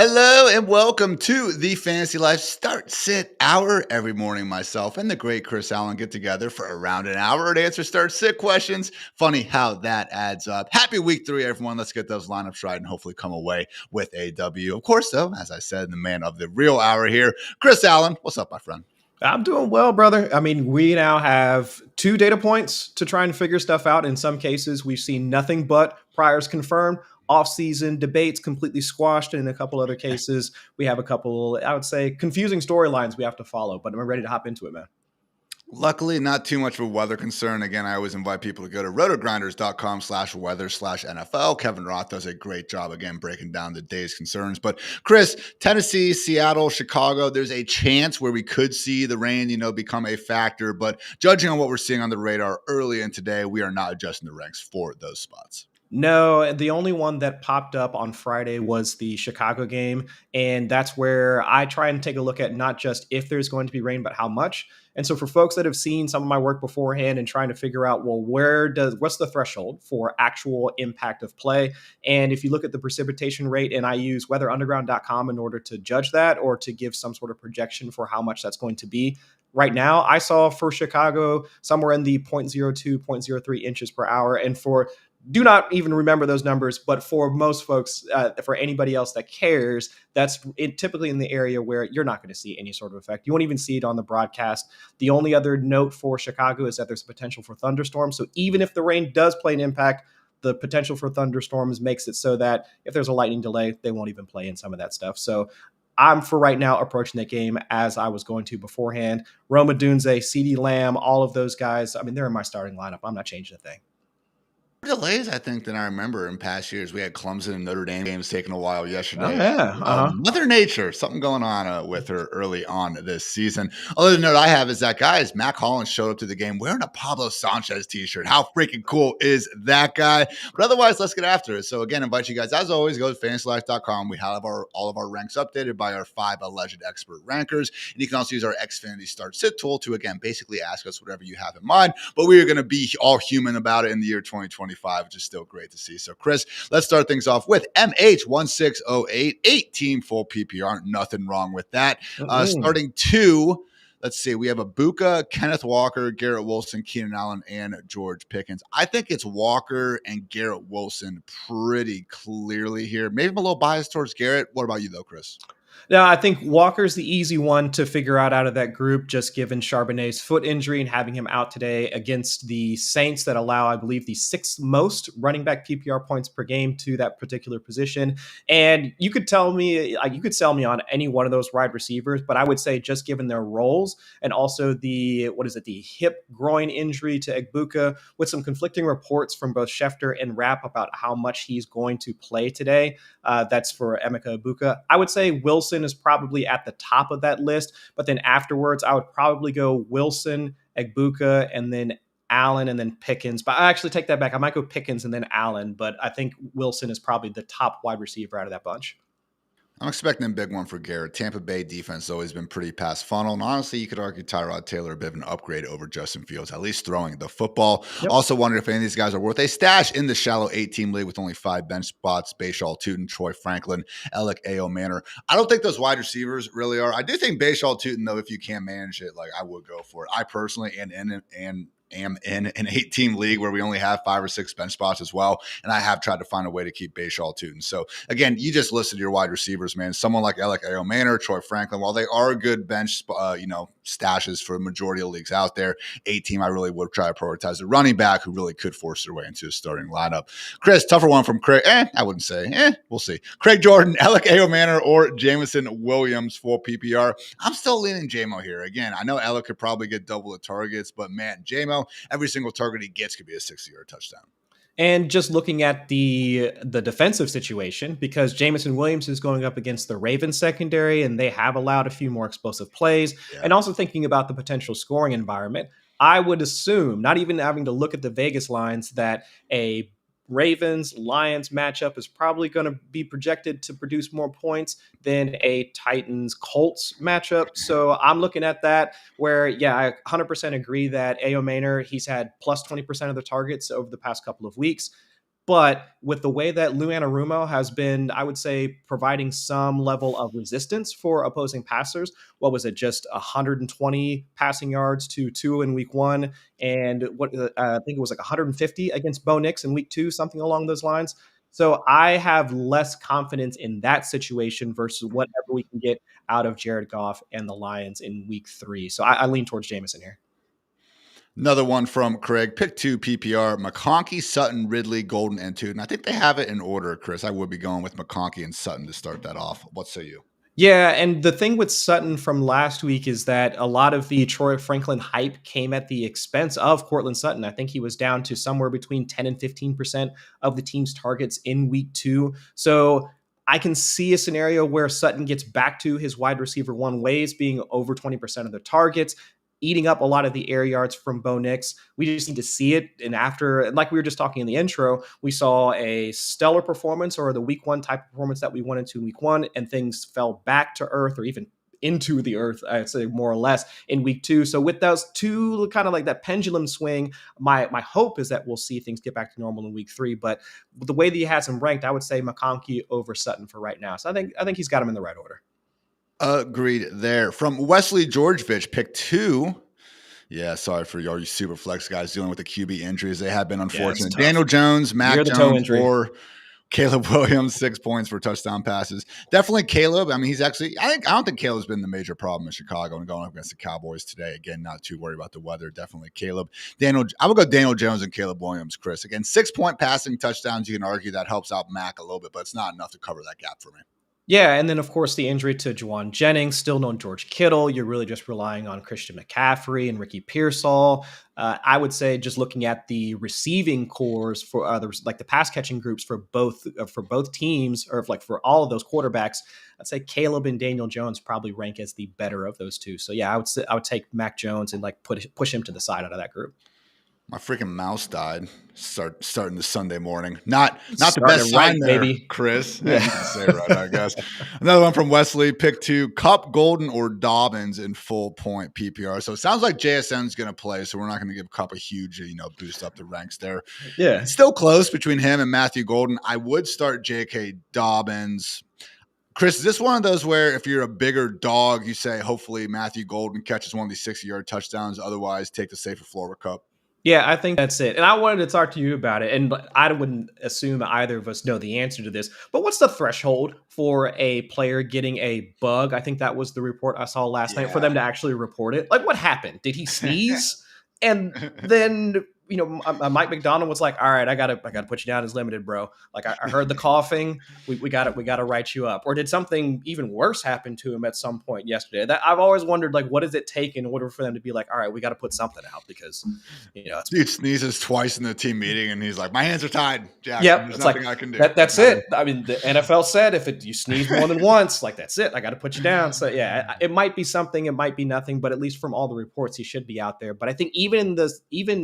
Hello and welcome to the Fantasy Life Start Sit Hour. Every morning, myself and the great Chris Allen get together for around an hour to answer start sit questions. Funny how that adds up. Happy week 3, everyone. Let's get those lineups right and hopefully come away with a W. Of course, though, as I said, the man of the real hour here, Chris Allen. What's up, my friend? I'm doing well, brother. I mean, we now have 2 data points to try and figure stuff out. In some cases, we've seen nothing but priors confirmed, off-season debates completely squashed. And in a couple other cases, we have a couple, I would say, confusing storylines we have to follow. But I'm ready to hop into it, man. Luckily, not too much of a weather concern. Again, I always invite people to go to rotogrinders.com/weather/NFL. Kevin Roth does a great job, again, breaking down the day's concerns. But Chris, Tennessee, Seattle, Chicago, there's a chance where we could see the rain, become a factor. But judging on what we're seeing on the radar early in today, we are not adjusting the ranks for those spots. No, the only one that popped up on Friday was the Chicago game. And that's where I try and take a look at not just if there's going to be rain, but how much. And so for folks that have seen some of my work beforehand and trying to figure out, well, what's the threshold for actual impact of play? And if you look at the precipitation rate, and I use weatherunderground.com in order to judge that or to give some sort of projection for how much that's going to be. Right now, I saw for Chicago somewhere in the 0.02, 0.03 inches per hour. And do not even remember those numbers, but for most folks, for anybody else that cares, that's typically in the area where you're not going to see any sort of effect. You won't even see it on the broadcast. The only other note for Chicago is that there's potential for thunderstorms. So even if the rain does play an impact, the potential for thunderstorms makes it so that if there's a lightning delay, they won't even play in some of that stuff. So I'm, for right now, approaching that game as I was going to beforehand. Roma Dunze, CeeDee Lamb, all of those guys, I mean, they're in my starting lineup. I'm not changing a thing. Delays, I think, than I remember in past years. We had Clemson and Notre Dame games taking a while Oh, yesterday. yeah. Mother Nature, something going on with her early on this season. Other note I have is that, guys, Mac Hollins showed up to the game wearing a Pablo Sanchez t-shirt. How freaking cool is that guy? But otherwise, let's get after it. So again, invite you guys, as always, go to fantasylife.com. We have all of our ranks updated by our 5 alleged expert rankers. And you can also use our Xfinity Start Sit tool to, again, basically ask us whatever you have in mind. But we are going to be all human about it in the year 2025. Which is still great to see. So, Chris, let's start things off with MH1608, 18 full PPR. Nothing wrong with that. Starting 2, let's see. We have Ibuka, Kenneth Walker, Garrett Wilson, Keenan Allen, and George Pickens. I think it's Walker and Garrett Wilson pretty clearly here. Maybe I'm a little biased towards Garrett. What about you, though, Chris? No, I think Walker's the easy one to figure out of that group, just given Charbonnet's foot injury and having him out today against the Saints that allow, I believe, the 6th most running back PPR points per game to that particular position. And you could sell me on any one of those wide receivers, but I would say just given their roles and also the hip groin injury to Egbuka, with some conflicting reports from both Schefter and Rapp about how much he's going to play today. That's for Emeka Egbuka. I would say Wilson is probably at the top of that list, but then afterwards, I would probably go Wilson, Egbuka, and then Allen, and then Pickens. But I actually take that back. I might go Pickens and then Allen, but I think Wilson is probably the top wide receiver out of that bunch. I'm expecting a big one for Garrett. Tampa Bay defense has always been pretty pass funnel. And honestly, you could argue Tyrod Taylor a bit of an upgrade over Justin Fields, at least throwing the football. Yep. Also wondering if any of these guys are worth a stash in the shallow 8-team league with only 5 bench spots. Bashaw Tootin, Troy Franklin, Alec A.O. Manor. I don't think those wide receivers really are. I do think Bashaw Tootin, though, if you can manage it, like I would go for it. I personally am in an 8-team league where we only have 5 or 6 bench spots as well. And I have tried to find a way to keep Bashaw Tootin. So again, you just listed your wide receivers, man. Someone like Alec A.O. Manor, Troy Franklin, while they are good bench, stashes for a majority of leagues out there, 8-team, I really would try to prioritize the running back who really could force their way into a starting lineup. Chris, tougher one from Craig. I wouldn't say. We'll see. Craig Jordan, Alec A.O. Manor, or Jameson Williams for PPR. I'm still leaning JMO here. Again, I know Alec could probably get double the targets, but man, JMO, every single target he gets could be a 60-yard touchdown. And just looking at the defensive situation, because Jameson Williams is going up against the Ravens secondary, and they have allowed a few more explosive plays. Yeah. And also thinking about the potential scoring environment, I would assume, not even having to look at the Vegas lines, that a Ravens-Lions matchup is probably going to be projected to produce more points than a Titans-Colts matchup. So I'm looking at that where, I 100% agree that A.O. Manor, he's had plus 20% of the targets over the past couple of weeks. But with the way that Lou Anarumo has been, I would say, providing some level of resistance for opposing passers. What was it? Just 120 passing yards to two in week one, and I think it was like 150 against Bo Nix in week two, something along those lines. So I have less confidence in that situation versus whatever we can get out of Jared Goff and the Lions in week three. So I lean towards Jameson here. Another one from Craig. Pick 2 PPR, McConkey, Sutton, Ridley, Golden, and Tootin. I think they have it in order, Chris. I would be going with McConkey and Sutton to start that off. What say you? Yeah, and the thing with Sutton from last week is that a lot of the Troy Franklin hype came at the expense of Cortland Sutton. I think he was down to somewhere between 10 and 15% of the team's targets in week two. So I can see a scenario where Sutton gets back to his wide receiver one ways, being over 20% of the targets, eating up a lot of the air yards from Bo Nix. We just need to see it. And after, like we were just talking in the intro, we saw a stellar performance or the week one type of performance that we wanted to in week one, and things fell back to earth or even into the earth, I'd say more or less in week two. So with those two kind of like that pendulum swing, my hope is that we'll see things get back to normal in week three. But with the way that he has him ranked, I would say McConkey over Sutton for right now. So I think he's got him in the right order. Agreed there. From Wesley Georgevich, pick 2. Yeah, sorry for all you super flex guys dealing with the QB injuries. They have been unfortunate. Yeah, Daniel Jones, Mac Jones, injury. or Caleb Williams, 6 points for touchdown passes. Definitely Caleb. I mean, he's actually, I don't think Caleb's been the major problem in Chicago and going up against the Cowboys today. Again, not too worried about the weather. Definitely Caleb. I would go Daniel Jones and Caleb Williams, Chris. Again, 6-point passing touchdowns. You can argue that helps out Mac a little bit, but it's not enough to cover that gap for me. Yeah, and then of course the injury to Juwan Jennings, still no George Kittle. You're really just relying on Christian McCaffrey and Ricky Pearsall. I would say just looking at the receiving cores for others, like the pass catching groups for both teams, or like for all of those quarterbacks, I'd say Caleb and Daniel Jones probably rank as the better of those two. So yeah, I would take Mac Jones and like push him to the side out of that group. My freaking mouse died. Starting this Sunday morning. Not the best sign there, baby. Chris. Yeah, you can say right, I guess. Another one from Wesley. Pick 2, Cup, Golden, or Dobbins in full point PPR. So it sounds like JSN's going to play, so we're not going to give Cup a huge, boost up the ranks there. Yeah. It's still close between him and Matthew Golden. I would start J.K. Dobbins. Chris, is this one of those where if you're a bigger dog, you say hopefully Matthew Golden catches one of these 60-yard touchdowns, otherwise take the safer floor with Cup? Yeah, I think that's it. And I wanted to talk to you about it. And I wouldn't assume either of us know the answer to this. But what's the threshold for a player getting a bug? I think that was the report I saw last night for them to actually report it. Like, what happened? Did he sneeze? And then, Mike McDonald was like, all right, I gotta put you down as limited, bro. Like I heard the coughing. We gotta write you up. Or did something even worse happen to him at some point yesterday? That I've always wondered, like, what does it take in order for them to be like, all right, we got to put something out because, dude sneezes twice in the team meeting and he's like, my hands are tied. Jack, yep, there's nothing I can do. That's it. I mean, the NFL said if you sneeze more than once, like that's it. I got to put you down. So yeah, it might be something, it might be nothing, but at least from all the reports, he should be out there. But I think even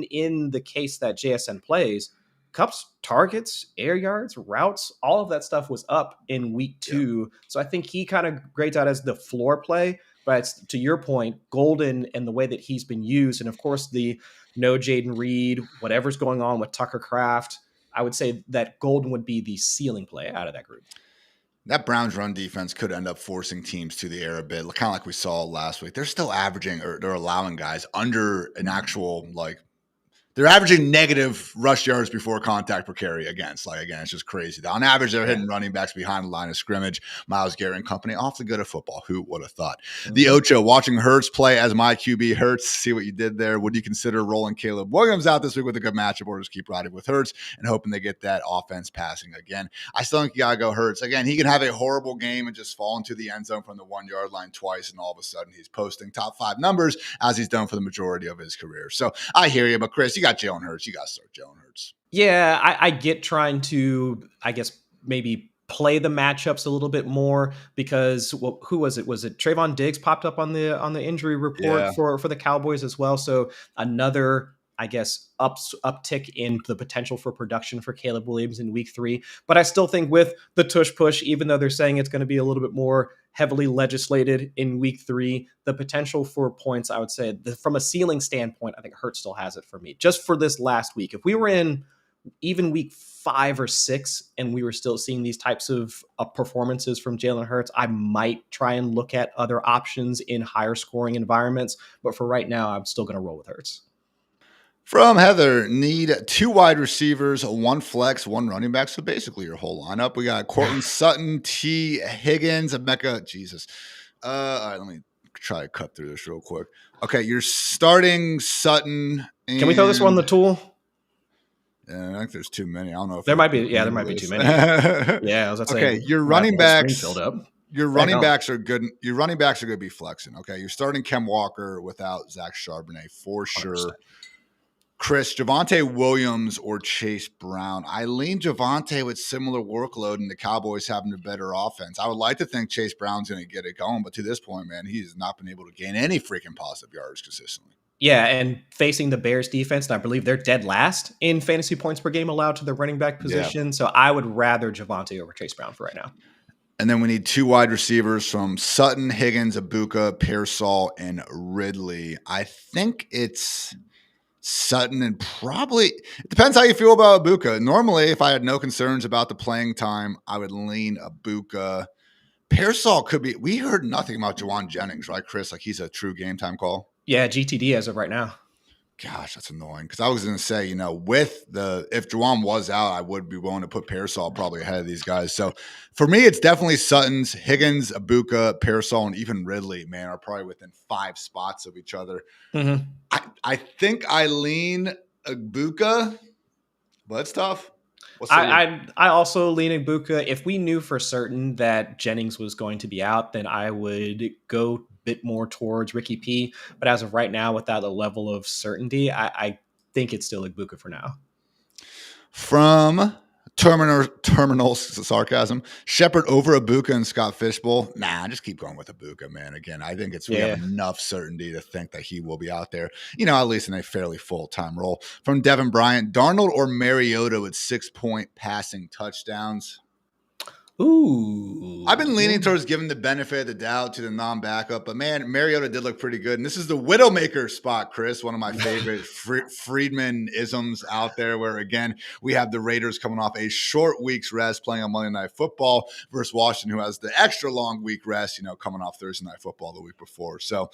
in the case that JSN plays, Cup's targets, air yards, routes, all of that stuff was up in week 2. Yeah. So I think he kind of grades out as the floor play. But to your point, Golden and the way that he's been used, and of course the no Jaden Reed, whatever's going on with Tucker Kraft, I would say that Golden would be the ceiling play out of that group. That Browns run defense could end up forcing teams to the air a bit, kind of like we saw last week. They're still averaging, or they're allowing guys under an actual, they're averaging negative rush yards before contact per carry against. Again, it's just crazy. On average, they're hitting running backs behind the line of scrimmage. Myles Garrett and company, awfully good at football. Who would have thought? Mm-hmm. The Ocho, watching Hurts play as my QB. Hurts, see what you did there. Would you consider rolling Caleb Williams out this week with a good matchup, or just keep riding with Hurts and hoping they get that offense passing again? I still think you got to go Hurts. Again, he can have a horrible game and just fall into the end zone from the 1-yard line twice, and all of a sudden he's posting top 5 numbers as he's done for the majority of his career. So I hear you, but Chris, you got Jalen Hurts. You got start Jalen Hurts. Yeah, I get trying to, I guess, maybe play the matchups a little bit more because who was it? Was it Trayvon Diggs popped up on the injury report for the Cowboys as well? So another, I guess, uptick in the potential for production for Caleb Williams in week 3. But I still think with the tush push, even though they're saying it's going to be a little bit more heavily legislated in week 3, the potential for points, I would say from a ceiling standpoint, I think Hurts still has it for me just for this last week. If we were in even week 5 or 6, and we were still seeing these types of performances from Jalen Hurts, I might try and look at other options in higher scoring environments. But for right now, I'm still going to roll with Hurts. From Heather, need 2 wide receivers, 1 flex, 1 running back. So basically your whole lineup. We got Cortland Sutton, T. Higgins, Emeka. Jesus. All right, let me try to cut through this real quick. Okay, you're starting Sutton. Can we throw this one on the tool? I think there's too many. I don't know if there might be. Yeah, there might be too many. Yeah, I was okay. saying, Your running backs filled up. Your running backs are good. Your running backs are going to be flexing. Okay, you're starting Kem Walker without Zach Charbonnet for sure. 100%. Chris, Javonte Williams or Chase Brown? I lean Javonte with similar workload and the Cowboys having a better offense. I would like to think Chase Brown's going to get it going, but to this point, man, he has not been able to gain any freaking positive yards consistently. Yeah, and facing the Bears defense, and I believe they're dead last in fantasy points per game allowed to the running back position. Yeah. So I would rather Javonte over Chase Brown for right now. And then we need 2 wide receivers from Sutton, Higgins, Ibuka, Pearsall, and Ridley. I think it's Sutton and probably – it depends how you feel about Ibuka. Normally, if I had no concerns about the playing time, I would lean Ibuka. Pearsall could be – we heard nothing about Juwan Jennings, right, Chris? Like he's a true game time call? Yeah, GTD as of right now. Gosh, that's annoying. Because I was going to say, you know, if Juwan was out, I would be willing to put Pearsall probably ahead of these guys. So for me, it's definitely Sutton's, Higgins, Ibuka, Pearsall, and even Ridley, man, are probably within 5 spots of each other. Mm-hmm. I think I lean Ibuka, but it's tough. I also lean Ibuka. If we knew for certain that Jennings was going to be out, then I would go bit more towards Ricky P. But as of right now, without a level of certainty, I think it's still Ibuka for now. From terminal sarcasm, Shepard over Ibuka and Scott Fishbowl. Nah, just keep going with Ibuka, man. Again, I think we have enough certainty to think that he will be out there, you know, at least in a fairly full-time role. From Devin Bryant, Darnold or Mariota with 6-point passing touchdowns. Ooh. I've been leaning towards giving the benefit of the doubt to the non-backup, but man, Mariota did look pretty good. And this is the Widowmaker spot, Chris, one of my favorite Friedman-isms out there, where, again, we have the Raiders coming off a short week's rest playing on Monday Night Football versus Washington, who has the extra long week rest, you know, coming off Thursday Night Football the week before. So,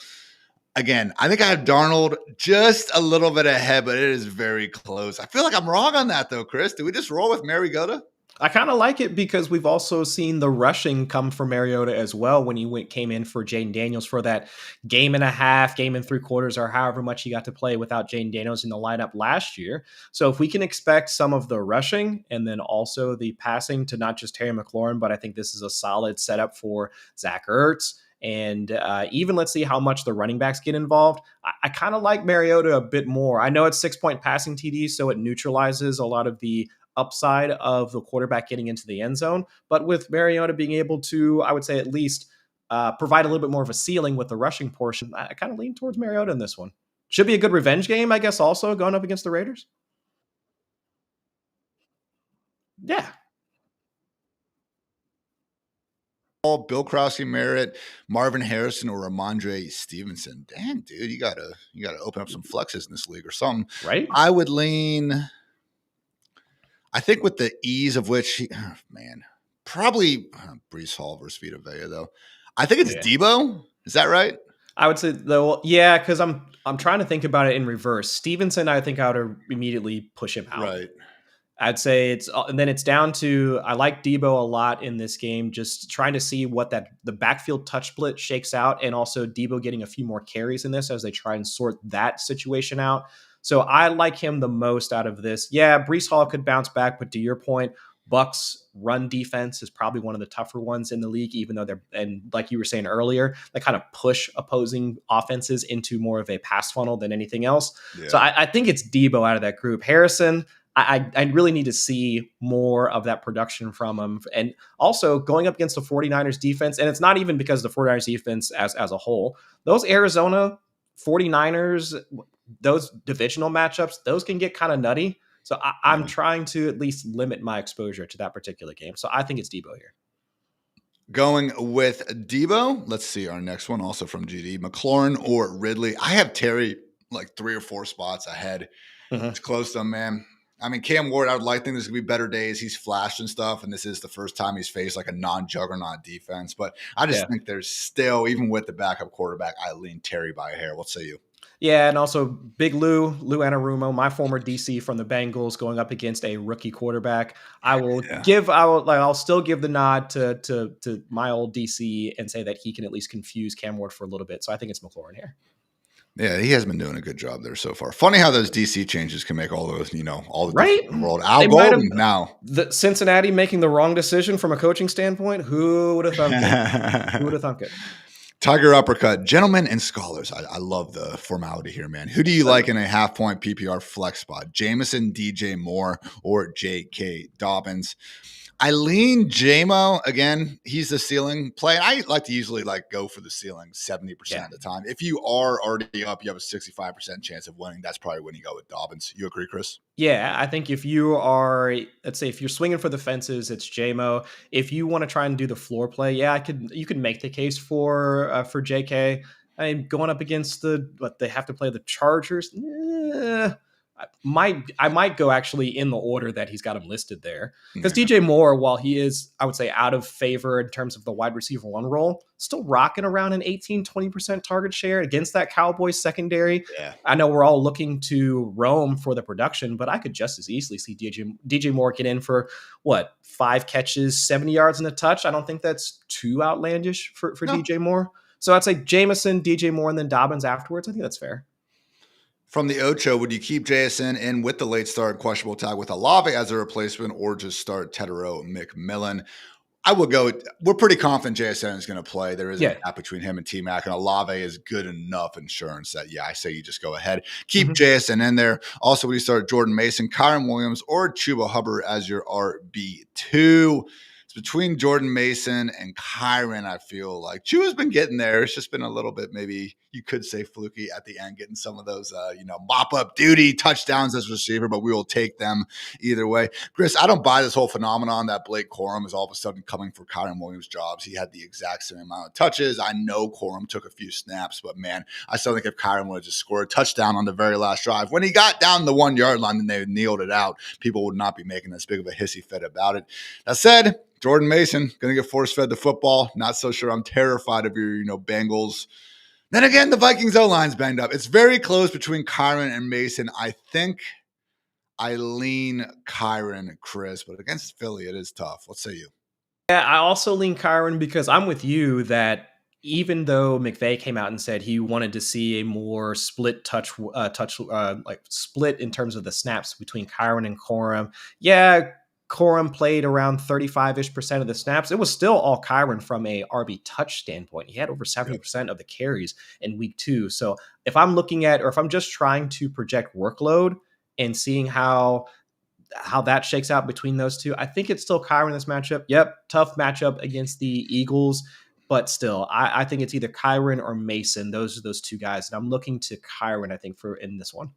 again, I think I have Darnold just a little bit ahead, but it is very close. I feel like I'm wrong on that, though, Chris. Do we just roll with Mariota? I kind of like it because we've also seen the rushing come from Mariota as well when he came in for Jaden Daniels for that game and 3/4, or however much he got to play without Jaden Daniels in the lineup last year. So if we can expect some of the rushing and then also the passing to not just Terry McLaurin, but I think this is a solid setup for Zach Ertz. And even let's see how much the running backs get involved. I kind of like Mariota a bit more. I know it's 6-point passing TD, so it neutralizes a lot of the upside of the quarterback getting into the end zone. But with Mariota being able to, I would say, at least provide a little bit more of a ceiling with the rushing portion, I kind of lean towards Mariota in this one. Should be a good revenge game, I guess, also going up against the Raiders. Yeah. Bill Krause, Merritt, Marvin Harrison, or Ramondre Stevenson. Damn, dude, you gotta open up some flexes in this league or something. Right. I would lean. I think with the ease of which probably Breece Hall versus Vita Vea, though. I think it's Debo. Is that right? I would say, though, yeah, because I'm trying to think about it in reverse. Stevenson, I think I would immediately push him out. Right. I'd say and then it's down to, I like Debo a lot in this game, just trying to see what the backfield touch split shakes out, and also Debo getting a few more carries in this as they try and sort that situation out. So I like him the most out of this. Yeah, Breece Hall could bounce back, but to your point, Bucs run defense is probably one of the tougher ones in the league, even though and like you were saying earlier, they kind of push opposing offenses into more of a pass funnel than anything else. Yeah. So I think it's Debo out of that group. Harrison, I really need to see more of that production from him. And also going up against the 49ers defense, and it's not even because of the 49ers defense as a whole, those Arizona 49ers, those divisional matchups, those can get kind of nutty. So I'm trying to at least limit my exposure to that particular game. So I think it's Debo here. Going with Debo. Let's see our next one, also from GD. McLaurin or Ridley. I have Terry like 3 or 4 spots ahead. Mm-hmm. It's close though, man. I mean, Cam Ward, I would like to think there's going to be better days. He's flashed and stuff, and this is the first time he's faced like a non-juggernaut defense. But I just Yeah. think there's still, even with the backup quarterback, I lean Terry by a hair. What say you? Yeah, and also Big Lou Anarumo, my former DC from the Bengals, going up against a rookie quarterback. Yeah. I'll still give the nod to my old DC and say that he can at least confuse Cam Ward for a little bit. So I think it's McLaurin here. Yeah, he has been doing a good job there so far. Funny how those DC changes can make all those, all the Right? difference in the world. Al They might have Golden now. the Cincinnati making the wrong decision from a coaching standpoint. Who would have thunk it? Who would have thunk it? Tiger uppercut, gentlemen and scholars. I love the formality here, man. Who do you like in a half-point PPR flex spot? Jameson, DJ Moore, or J.K. Dobbins? I lean JMO again. He's the ceiling play. And I like to usually go for the ceiling 70% of the time. If you are already up, you have a 65% chance of winning. That's probably when you go with Dobbins. You agree, Chris? Yeah, I think if you are, let's say, if you're swinging for the fences, it's JMO. If you want to try and do the floor play, yeah, you could make the case for JK. I mean, going up against they have to play the Chargers. I might go actually in the order that he's got him listed there, because DJ Moore, while he is, I would say, out of favor in terms of the wide receiver one role, still rocking around an 18-20% target share against that Cowboys secondary. Yeah. I know we're all looking to Rome for the production, but I could just as easily see DJ Moore get in for 5 catches, 70 yards and a touch. I don't think that's too outlandish for DJ Moore. So I'd say Jameson, DJ Moore, and then Dobbins afterwards. I think that's fair. From the Ocho, would you keep JSN in with the late start questionable tag with Olave as a replacement, or just start Tedero McMillan? I will go. We're pretty confident JSN is going to play. There is a gap between him and T-Mac, and Olave is good enough insurance that, I say you just go ahead. Keep JSN in there. Also, would you start Jordan Mason, Kyron Williams, or Chuba Hubbard as your RB2? It's between Jordan Mason and Kyron, I feel like. Chuba's been getting there. It's just been a little bit, maybe you could say, fluky at the end, getting some of those, mop-up duty touchdowns as receiver, but we will take them either way. Chris, I don't buy this whole phenomenon that Blake Corum is all of a sudden coming for Kyron Williams' jobs. He had the exact same amount of touches. I know Corum took a few snaps, but, man, I still think if Kyron would have just scored a touchdown on the very last drive, when he got down the 1-yard line and they kneeled it out, people would not be making this big of a hissy fit about it. That said, Jordan Mason, going to get force-fed the football. Not so sure I'm terrified of your, Bengals. Then again, the Vikings O-line's banged up. It's very close between Kyron and Mason. I think I lean Kyron, Chris, but against Philly, it is tough. What say you? Yeah, I also lean Kyron because I'm with you that even though McVay came out and said he wanted to see a more split split in terms of the snaps between Kyron and Corum. Yeah, Corum played around 35-ish% of the snaps. It was still all Kyron from a RB touch standpoint. He had over 70% of the carries in week 2. So if I'm looking at, or if I'm just trying to project workload and seeing how that shakes out between those two, I think it's still Kyron in this matchup. Yep, tough matchup against the Eagles, but still, I think it's either Kyron or Mason. Those are those two guys, and I'm looking to Kyron, I think, for in this one.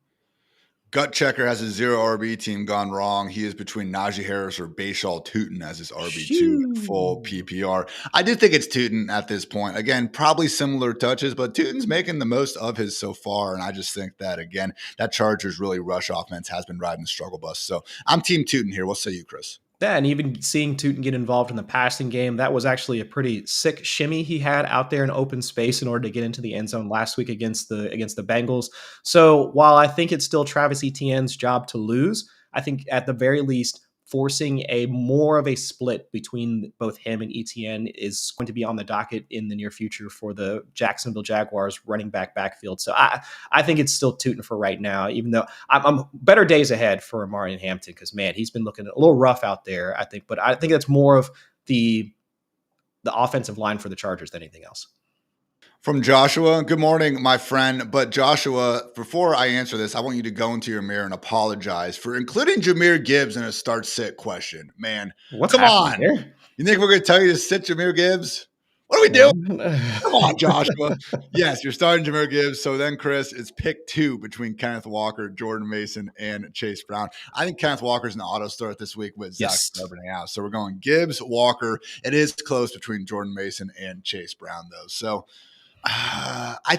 Gut Checker has his 0 RB team gone wrong. He is between Najee Harris or Bashal Tootin as his RB2 full PPR. I do think it's Tootin at this point. Again, probably similar touches, but Tootin's making the most of his so far. And I just think that, again, that Chargers really rush offense has been riding the struggle bus. So I'm Team Tootin here. What say you, Chris? Yeah, and even seeing Tootin get involved in the passing game, that was actually a pretty sick shimmy he had out there in open space in order to get into the end zone last week against the Bengals. So while I think it's still Travis Etienne's job to lose, I think at the very least forcing a more of a split between both him and Etienne is going to be on the docket in the near future for the Jacksonville Jaguars running backfield. So I think it's still Tootin for right now, even though I'm better days ahead for Amari and Hampton, because, man, he's been looking a little rough out there, I think. But I think that's more of the offensive line for the Chargers than anything else. From Joshua, good morning, my friend. But Joshua, before I answer this, I want you to go into your mirror and apologize for including Jahmyr Gibbs in a start-sit question. Man, come on. Here? You think we're going to tell you to sit Jahmyr Gibbs? What are we doing? Come on, Joshua. Yes, you're starting Jahmyr Gibbs. So then, Chris, it's pick 2 between Kenneth Walker, Jordan Mason, and Chase Brown. I think Kenneth Walker's an auto start this week with Zach starting out. So we're going Gibbs, Walker. It is close between Jordan Mason and Chase Brown, though. So I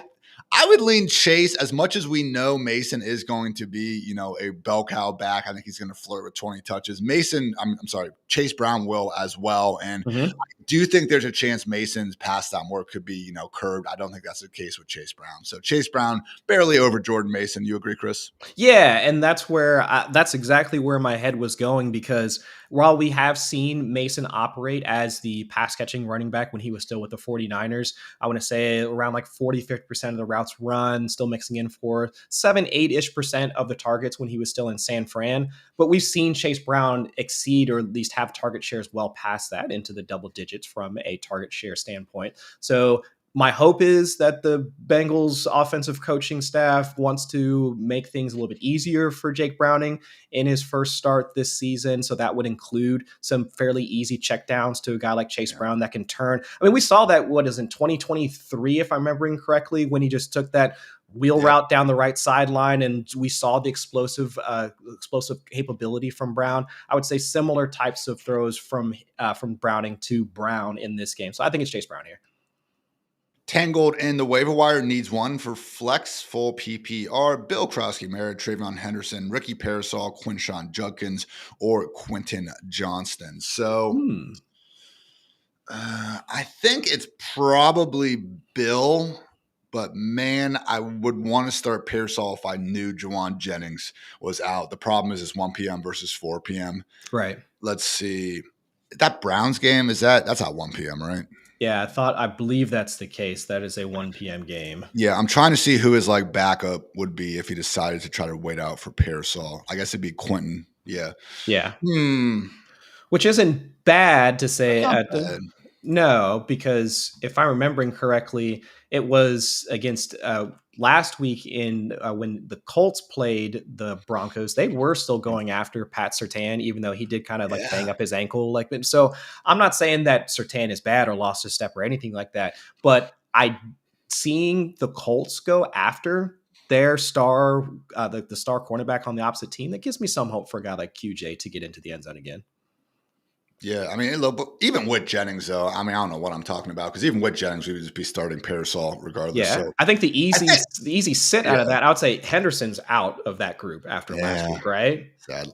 I would lean Chase as much as we know Mason is going to be, a bell cow back. I think he's going to flirt with 20 touches. I'm sorry, Chase Brown will as well. And Mm-hmm. I do think there's a chance Mason's pass down work could be, curbed. I don't think that's the case with Chase Brown. So Chase Brown barely over Jordan Mason. You agree, Chris? Yeah, and that's exactly where my head was going, because while we have seen Mason operate as the pass catching running back when he was still with the 49ers, I want to say around like 40-50% of the routes run, still mixing in for 7-8-ish% of the targets when he was still in San Fran. But we've seen Chase Brown exceed, or at least have target shares well past that, into the double digits from a target share standpoint. So my hope is that the Bengals offensive coaching staff wants to make things a little bit easier for Jake Browning in his first start this season. So that would include some fairly easy checkdowns to a guy like Chase Brown that can turn. I mean, we saw that, in 2023, if I'm remembering correctly, when he just took that wheel route down the right sideline, and we saw the explosive capability from Brown. I would say similar types of throws from Browning to Brown in this game. So I think it's Chase Brown here. Tangled in the waiver wire, needs one for flex, full PPR. Bill Krosky, Merritt, Trayvon Henderson, Ricky Parasol, Quinshawn Judkins, or Quentin Johnston. So I think it's probably Bill, but man, I would want to start Parasol if I knew Juwan Jennings was out. The problem is it's 1 p.m. versus 4 p.m. Right. Let's see. That Browns game, that's at 1 p.m., right? Yeah, I believe that's the case. That is a 1 p.m. game. Yeah, I'm trying to see who his backup would be if he decided to try to wait out for Parasol. I guess it'd be Quentin. Yeah. Yeah. Which isn't bad to say. No, because if I'm remembering correctly, it was against last week when the Colts played the Broncos. They were still going after Pat Surtain, even though he did kind of bang up his ankle. So I'm not saying that Surtain is bad or lost his step or anything like that, but seeing the Colts go after their star, the star cornerback on the opposite team, that gives me some hope for a guy like QJ to get into the end zone again. Yeah, I mean, look, even with Jennings, though, I don't know what I'm talking about, because even with Jennings, we would just be starting Parasol regardless. Yeah, so, I think the easy sit out of that, I would say Henderson's out of that group after last week, right?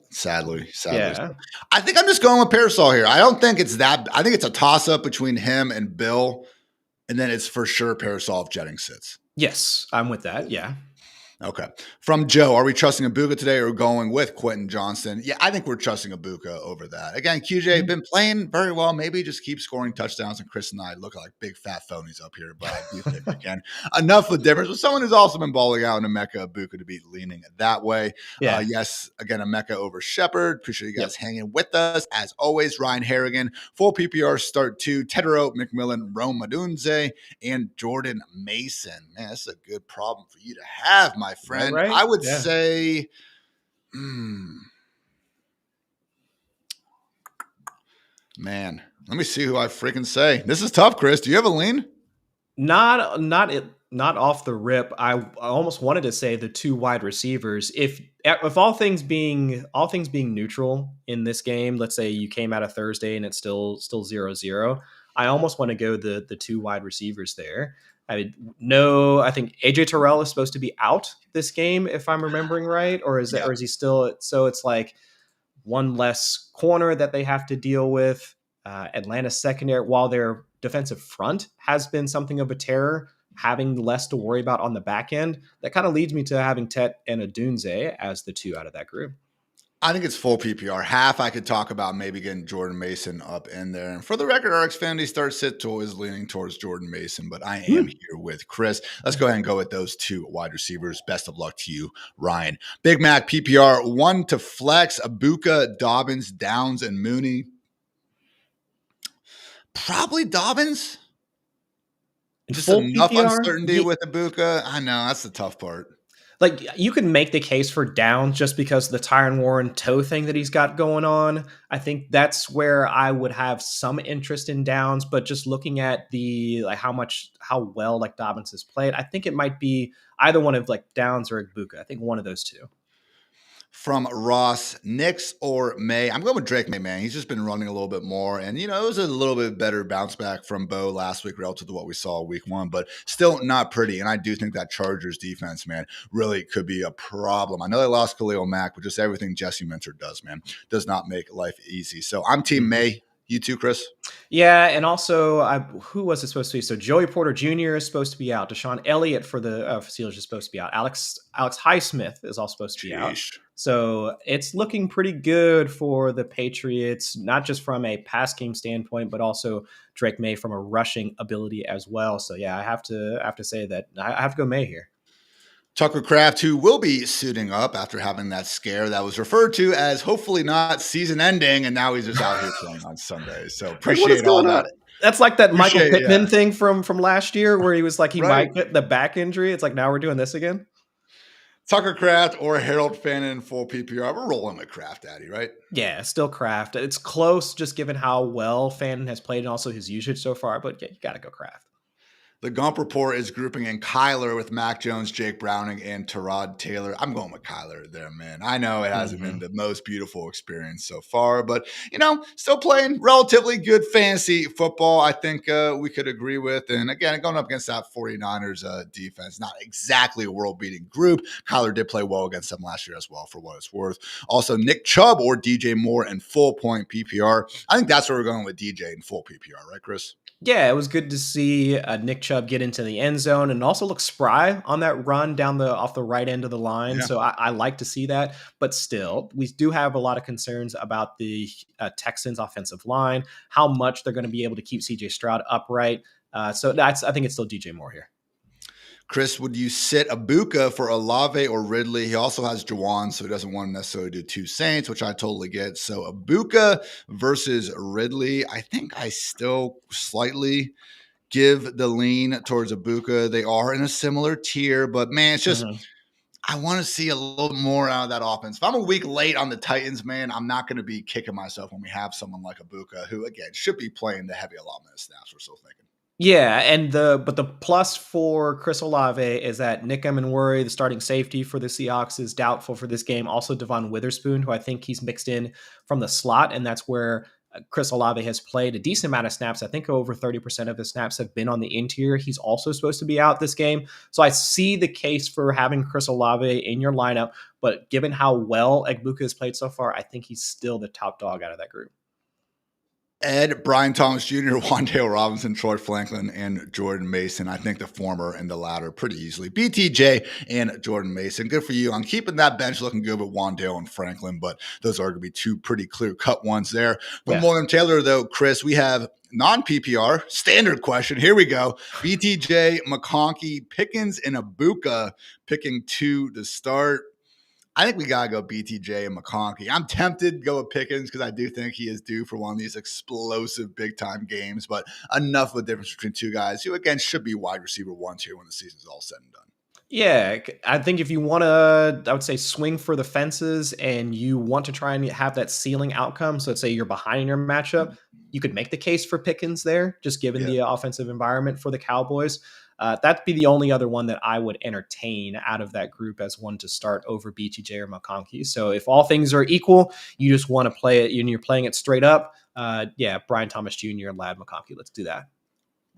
Sadly. Yeah. I think I'm just going with Parasol here. I don't think it's that. I think it's a toss-up between him and Bill, and then it's for sure Parasol if Jennings sits. Yes, I'm with that, yeah. Okay. From Joe, are we trusting Ibuka today or going with Quentin Johnston? Yeah, I think we're trusting Ibuka over that. Again, QJ been playing very well. Maybe just keep scoring touchdowns, and Chris and I look like big fat phonies up here, but I do think again, enough of the difference. But someone who's also been balling out in Emeka Ibuka to be leaning that way. Yeah. Yes, again, Emeka over Shepard. Appreciate you guys hanging with us. As always, Ryan Harrigan, full PPR start 2, Tedero, McMillan, Rome Madunze, and Jordan Mason. Man, that's a good problem for you to have, my friend. Right? I would say, man, let me see who I freaking say. This is tough, Chris. Do you have a lean? Not off the rip. I almost wanted to say the 2 wide receivers. If all things being neutral in this game, let's say you came out of Thursday and it's still 0-0, I almost want to go the 2 wide receivers there. I think AJ Terrell is supposed to be out this game, if I'm remembering right, or is he still? So it's like one less corner that they have to deal with. Atlanta's secondary, while their defensive front has been something of a terror, having less to worry about on the back end, that kind of leads me to having Tet and Adunze as the 2 out of that group. I think it's full PPR. Half I could talk about maybe getting Jordan Mason up in there. And for the record, our Xfinity start sit tool is leaning towards Jordan Mason, but I am here with Chris. Let's go ahead and go with those 2 wide receivers. Best of luck to you, Ryan. Big Mac PPR, 1 to flex, Ibuka, Dobbins, Downs, and Mooney. Probably Dobbins. Just enough PPR? Uncertainty with Ibuka. I know, that's the tough part. You can make the case for Downs just because of the Tyron Warren toe thing that he's got going on. I think that's where I would have some interest in Downs, but just looking at the how well Dobbins has played, I think it might be either one of Downs or Ibuka. I think one of those 2. From Ross, Nix or May? I'm going with Drake May, man. He's just been running a little bit more. And, it was a little bit better bounce back from Bo last week relative to what we saw week one, but still not pretty. And I do think that Chargers defense, man, really could be a problem. I know they lost Khalil Mack, but just everything Jesse Minter does, man, does not make life easy. So I'm Team May. You too, Chris? Yeah, and also, who was it supposed to be? So Joey Porter Jr. is supposed to be out. Deshaun Elliott for the Steelers is supposed to be out. Alex Highsmith is also supposed to be out. So it's looking pretty good for the Patriots, not just from a pass game standpoint, but also Drake May from a rushing ability as well. So yeah, I have to say that I have to go May here. Tucker Kraft, who will be suiting up after having that scare that was referred to as hopefully not season ending, and now he's just out here playing on Sundays. So appreciate all that. That's like that Michael Pittman thing from last year where he was like, he might get the back injury. It's like, now we're doing this again. Tucker Kraft or Harold Fannin in full PPR. We're rolling with Kraft, Daddy, right? Yeah, still Kraft. It's close just given how well Fannin has played and also his usage so far, but yeah, you got to go Kraft. The Gump Report is grouping in Kyler with Mac Jones, Jake Browning, and Tyrod Taylor. I'm going with Kyler there, man. I know it hasn't been the most beautiful experience so far, but, still playing relatively good fantasy football, I think we could agree with. And again, going up against that 49ers defense, not exactly a world-beating group. Kyler did play well against them last year as well, for what it's worth. Also, Nick Chubb or DJ Moore in full point PPR. I think that's where we're going with DJ in full PPR, right, Chris? Yeah, it was good to see Nick Chubb get into the end zone and also look spry on that run down off the right end of the line. Yeah. So I like to see that, but still, we do have a lot of concerns about the Texans offensive line, how much they're going to be able to keep CJ Stroud upright. So I think it's still DJ Moore here. Chris, would you sit Abuka for Olave or Ridley? He also has Juwan, so he doesn't want to necessarily do two Saints, which I totally get. So Abuka versus Ridley. I think I still slightly give the lean towards Abuka. They are in a similar tier, but man, it's just I want to see a little more out of that offense. If I'm a week late on the Titans, man, I'm not going to be kicking myself when we have someone like Abuka, who again should be playing the heavy allotment of snaps. We're still thinking. Yeah, and the plus for Chris Olave is that Nick Emenworry, the starting safety for the Seahawks, is doubtful for this game. Also, Devon Witherspoon, who I think he's mixed in from the slot, and that's where Chris Olave has played a decent amount of snaps. I think over 30% of his snaps have been on the interior. He's also supposed to be out this game. So I see the case for having Chris Olave in your lineup, but given how well Egbuka has played so far, I think he's still the top dog out of that group. Ed, Brian Thomas Jr., Wan'Dale Robinson, Troy Franklin, and Jordan Mason. I think the former and the latter pretty easily. BTJ and Jordan Mason. Good for you. I'm keeping that bench looking good with Wan'Dale and Franklin, but those are going to be two pretty clear-cut ones there. From William Taylor, though, Chris, we have non-PPR, standard question. Here we go. BTJ, McConkey, Pickens, and Abuka picking two to start. I think we got to go BTJ and McConkey. I'm tempted to go with Pickens because I do think he is due for one of these explosive big-time games, but enough of a difference between two guys who, again, should be wide receiver ones here when the season's all said and done. Yeah, I think if you want to, I would say swing for the fences and you want to try and have that ceiling outcome, so let's say you're behind in your matchup, you could make the case for Pickens there, just given the offensive environment for the Cowboys. That'd be the only other one that I would entertain out of that group as one to start over BTJ or McConkey. So if all things are equal, you just want to play it and you're playing it straight up. Brian Thomas Jr. and Lad McConkey. Let's do that.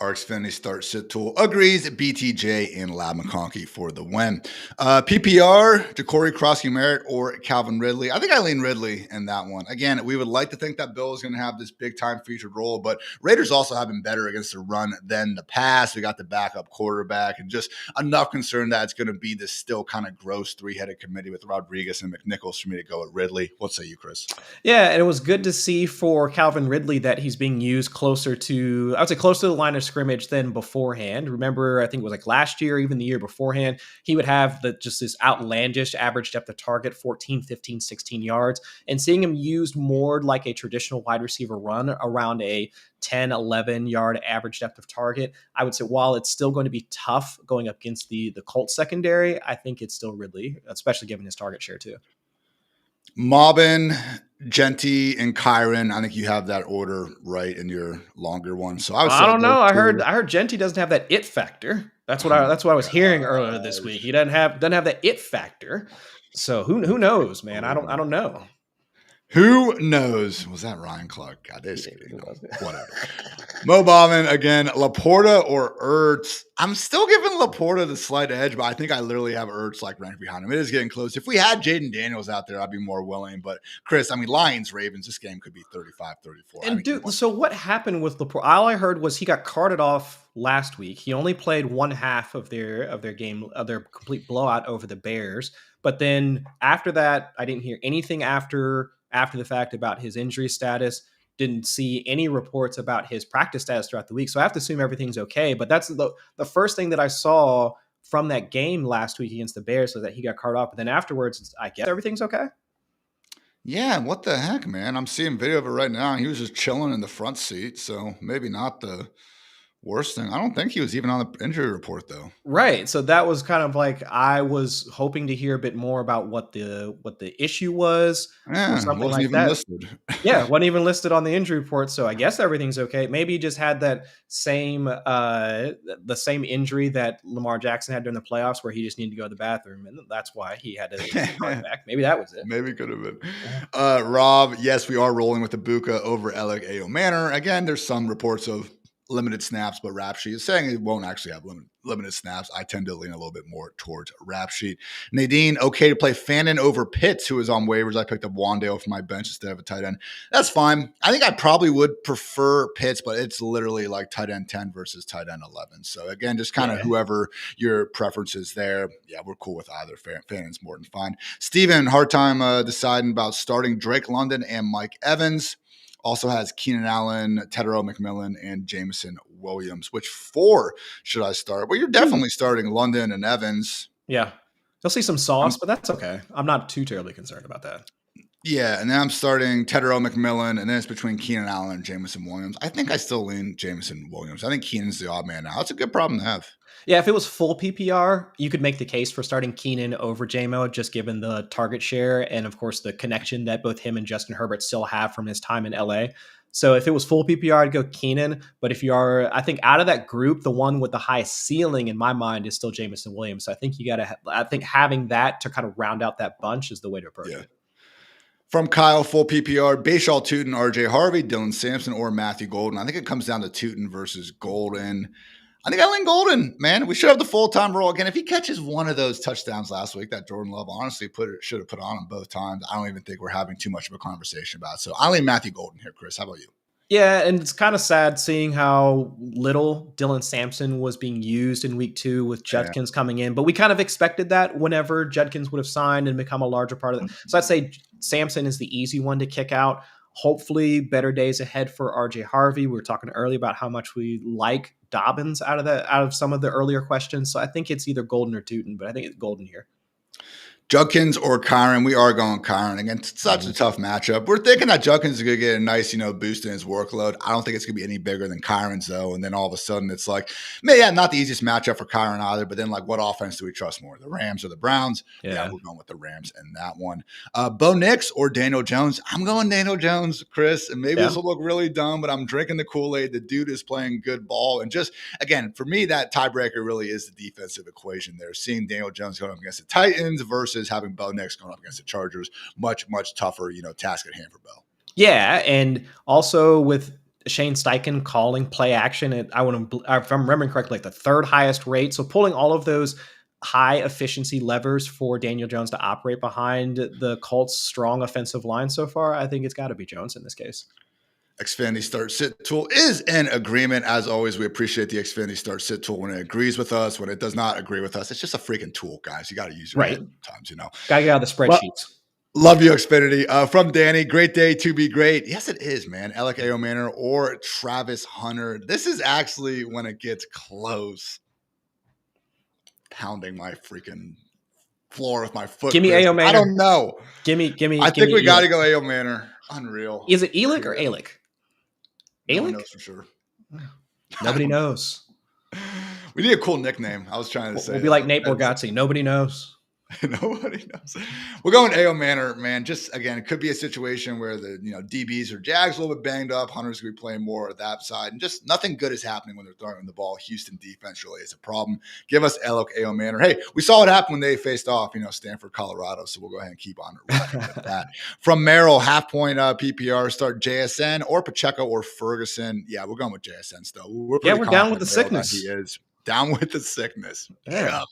Our Xfinity Start Sit Tool agrees BTJ and Lad McConkey for the win. PPR, Ja'Cory Cross-Merritt or Calvin Ridley. I think I lean Ridley in that one. Again, we would like to think that Bill is going to have this big-time featured role, but Raiders also have been better against the run than the pass. We got the backup quarterback and just enough concern that it's going to be this still kind of gross three-headed committee with Rodriguez and McNichols for me to go with Ridley. What say you, Chris? Yeah, and it was good to see for Calvin Ridley that he's being used closer to the line of scrimmage than beforehand. Remember, I think it was like last year, even the year beforehand, he would have just this outlandish average depth of target, 14, 15, 16 yards, and seeing him used more like a traditional wide receiver run around a 10, 11 yard average depth of target. I would say while it's still going to be tough going up against the Colts secondary, I think it's still Ridley, especially given his target share too. Mobbin, Genty, and Kyron. I think you have that order right in your longer one. So I would I say don't those know. I heard two. I heard Genty doesn't have that it factor. Oh my That's what I was hearing earlier this week. He gosh. doesn't have that it factor. So who knows, man? I don't know. Who knows? Was that Ryan Clark? God, they're Yeah, screwing who up. was it? Whatever. Mo Bauman again. Laporta or Ertz? I'm still giving Laporta the slight edge, but I think I literally have Ertz like ranked behind him. It is getting close. If we had Jaden Daniels out there, I'd be more willing. But Chris, I mean, Lions, Ravens, this game could be 35-34. I And think you dude, want. so what happened with Laporte? All I heard was he got carted off last week. He only played one half of their game of their complete blowout over the Bears. But then after that, I didn't hear anything after the fact about his injury status. Didn't see any reports about his practice status throughout the week. So I have to assume everything's okay. But that's the first thing that I saw from that game last week against the Bears, so that he got carted off. But then afterwards, I guess everything's okay. Yeah, what the heck, man? I'm seeing video of it right now. He was just chilling in the front seat, so maybe not the worst thing. I don't think he was even on the injury report, though. Right. So that was kind of like I was hoping to hear a bit more about what the issue was or Yeah, something wasn't like even that. listed. Yeah, wasn't even listed on the injury report, so I guess everything's okay. Maybe he just had that same the same injury that Lamar Jackson had during the playoffs where he just needed to go to the bathroom and that's why he had to be brought back. Maybe that was it. Maybe could have been. Yeah. Rob, yes, we are rolling with the Buka over Alec Ao Manor. Again, there's some reports of limited snaps, but Rap Sheet is saying it won't actually have limited snaps. I tend to lean a little bit more towards Rap Sheet. Nadine, okay to play Fannin over Pitts, who is on waivers. I picked up Wandale for my bench instead of a tight end. That's fine. I think I probably would prefer Pitts, but it's literally like tight end 10 versus tight end 11. So again, just kind of whoever your preference is there. Yeah, we're cool with either. Fannin's more than fine. Steven, hard time deciding about starting Drake London and Mike Evans. Also has Keenan Allen, Tedero McMillan, and Jameson Williams. Which four should I start? Well, you're definitely starting London and Evans. Yeah. You'll see some sauce, but that's okay. I'm not too terribly concerned about that. Yeah, and then I'm starting Tedero McMillan, and then it's between Keenan Allen and Jameson Williams. I think I still lean Jameson Williams. I think Keenan's the odd man now. It's a good problem to have. Yeah, if it was full PPR, you could make the case for starting Keenan over JMO, just given the target share and, of course, the connection that both him and Justin Herbert still have from his time in LA. So if it was full PPR, I'd go Keenan. But if you are, I think out of that group, the one with the highest ceiling in my mind is still Jameson Williams. So I think I think having that to kind of round out that bunch is the way to approach it. From Kyle, full PPR, Bashaw Tootin, RJ Harvey, Dylan Sampson, or Matthew Golden. I think it comes down to Tootin versus Golden. I think I lean Golden, man. We should have the full-time role. Again, if he catches one of those touchdowns last week that Jordan Love honestly should have put on him both times, I don't even think we're having too much of a conversation about it. So I lean Matthew Golden here, Chris. How about you? Yeah, and it's kind of sad seeing how little Dylan Sampson was being used in week 2 with Judkins coming in. But we kind of expected that whenever Judkins would have signed and become a larger part of it. So I'd say Sampson is the easy one to kick out. Hopefully better days ahead for RJ Harvey. We were talking earlier about how much we like Dobbins out of some of the earlier questions. So I think it's either Golden or Tootin, but I think it's Golden here. Judkins or Kyron, we are going Kyron. Again, it's such a tough matchup. We're thinking that Judkins is going to get a nice, boost in his workload. I don't think it's going to be any bigger than Kyron's, though. And then all of a sudden, it's like, not the easiest matchup for Kyron either. But then, like, what offense do we trust more, the Rams or the Browns? Yeah, we're going with the Rams in that one. Bo Nix or Daniel Jones? I'm going Daniel Jones, Chris. And maybe this will look really dumb, but I'm drinking the Kool-Aid. The dude is playing good ball. And just, again, for me, that tiebreaker really is the defensive equation there. Seeing Daniel Jones going up against the Titans versus having Bo Nix going up against the Chargers, much tougher, task at hand for Bo. Yeah, and also with Shane Steichen calling play action at, if I'm remembering correctly, like the third highest rate. So pulling all of those high efficiency levers for Daniel Jones to operate behind the Colts' strong offensive line so far, I think it's got to be Jones in this case. Xfinity Start Sit tool is in agreement. As always, we appreciate the Xfinity Start Sit tool when it agrees with us. When it does not agree with us, it's just a freaking tool, guys. You got to use it right sometimes, Got to get out of the spreadsheets. Love you, Xfinity. From Danny, great day to be great. Yes, it is, man. Alec Ao Manor or Travis Hunter. This is actually when it gets close. Pounding my freaking floor with my foot. Give me Ao Manor. I don't know. Give me. I think we got to go Ao Manor. Unreal. Is it Elick or Alick? No one knows for sure. Nobody knows. We need a cool nickname. I was trying to say. We'll be like Nate Bargatze. Nobody knows. Nobody knows. We're going AO Manor, man. Just again, it could be a situation where the DBs or Jags a little bit banged up. Hunter's gonna be playing more at that side, and just nothing good is happening when they're throwing the ball. Houston defense really is a problem. Give us AO Manor. Hey, we saw what happened when they faced off, Stanford, Colorado. So we'll go ahead and keep on running with that. From Merrill, half point PPR start JSN or Pacheco or Ferguson. Yeah, we're going with JSN still. We're Yeah, pretty we're down with the confident Merrill, that sickness. he is. Down with the sickness. Yeah.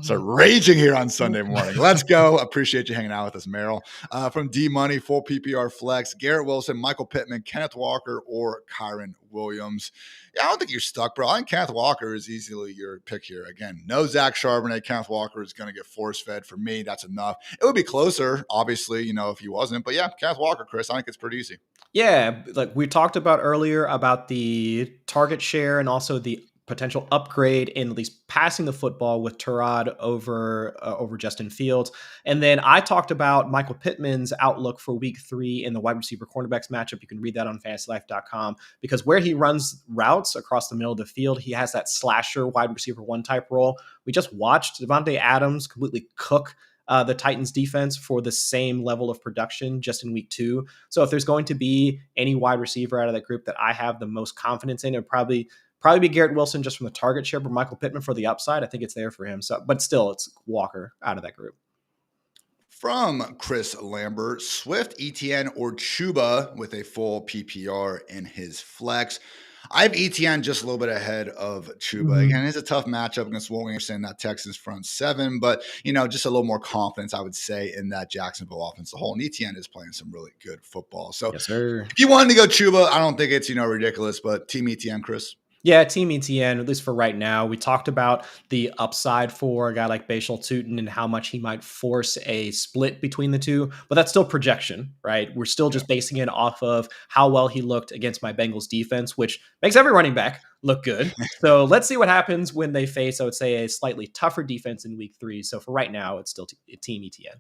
So raging here on Sunday morning. Let's go. Appreciate you hanging out with us, Merrill. From D Money, full PPR flex, Garrett Wilson, Michael Pittman, Kenneth Walker, or Kyron Williams. Yeah, I don't think you're stuck, bro. I think Kenneth Walker is easily your pick here. Again, no Zach Charbonnet. Kenneth Walker is going to get force fed. For me, that's enough. It would be closer, obviously, if he wasn't. But yeah, Kenneth Walker, Chris, I think it's pretty easy. Yeah, like we talked about earlier about the target share and also the potential upgrade in at least passing the football with Tyrod over Justin Fields. And then I talked about Michael Pittman's outlook for week 3 in the wide receiver cornerbacks matchup. You can read that on fantasylife.com because where he runs routes across the middle of the field, he has that slasher wide receiver 1 type role. We just watched Devontae Adams completely cook the Titans defense for the same level of production just in week 2. So if there's going to be any wide receiver out of that group that I have the most confidence in, it would probably be Garrett Wilson just from the target share, but Michael Pittman for the upside, I think it's there for him. So, but still, it's Walker out of that group. From Chris Lambert, Swift, ETN, or Chuba with a full PPR in his flex. I have ETN just a little bit ahead of Chuba. Again, it's a tough matchup against what we understand that Texans front 7, but just a little more confidence, I would say, in that Jacksonville offense. The whole and ETN is playing some really good football. So yes, sir. If you wanted to go Chuba, I don't think it's ridiculous, but team ETN, Chris. Yeah, team ETN, at least for right now. We talked about the upside for a guy like Bashal Tutin and how much he might force a split between the two, but that's still projection, right? We're still just basing it off of how well he looked against my Bengals defense, which makes every running back look good. So let's see what happens when they face, I would say, a slightly tougher defense in week 3. So for right now, it's still team ETN.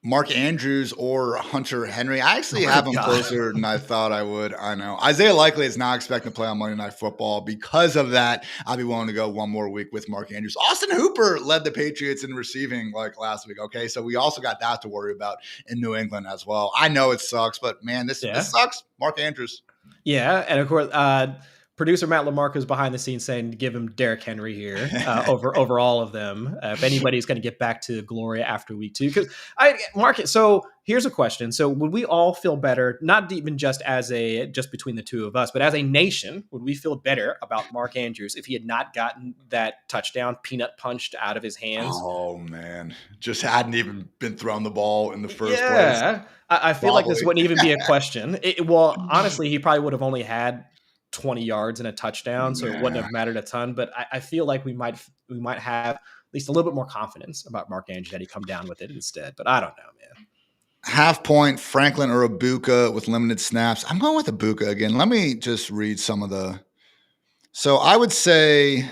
Mark Andrews or Hunter Henry. I actually have him closer than I thought I would. I know. Isaiah Likely is not expecting to play on Monday Night Football. Because of that, I'll be willing to go one more week with Mark Andrews. Austin Hooper led the Patriots in receiving like last week. Okay, so we also got that to worry about in New England as well. I know it sucks, but man, this sucks. Mark Andrews. Yeah, and of course, producer Matt LaMarca is behind the scenes saying, give him Derrick Henry here over all of them. If anybody's going to get back to glory after week 2, because so here's a question. So would we all feel better, not even just between the two of us, but as a nation, would we feel better about Mark Andrews if he had not gotten that touchdown peanut punched out of his hands? Oh man, just hadn't even been thrown the ball in the first place. Yeah, I feel like this wouldn't even be a question. Well, honestly, he probably would have only had 20 yards and a touchdown, so it wouldn't have mattered a ton. But I feel like we might have at least a little bit more confidence about Mark Andrews had he come down with it instead. But I don't know, man. Half point, Franklin or Ibuka with limited snaps. I'm going with Ibuka again. Let me just read some of the. So I would say.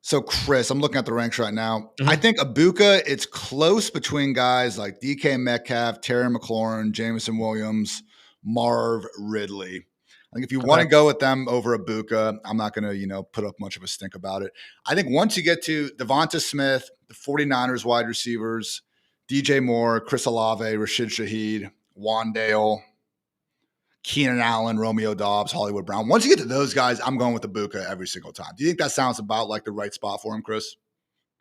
So Chris, I'm looking at the ranks right now. I think Ibuka, it's close between guys like DK Metcalf, Terry McLaurin, Jameson Williams, Marv Ridley. I think if you want to go with them over Ibuka, I'm not going to, put up much of a stink about it. I think once you get to Devonta Smith, the 49ers wide receivers, DJ Moore, Chris Olave, Rashid Shaheed, Wandale, Keenan Allen, Romeo Dobbs, Hollywood Brown. Once you get to those guys, I'm going with Ibuka every single time. Do you think that sounds about like the right spot for him, Chris?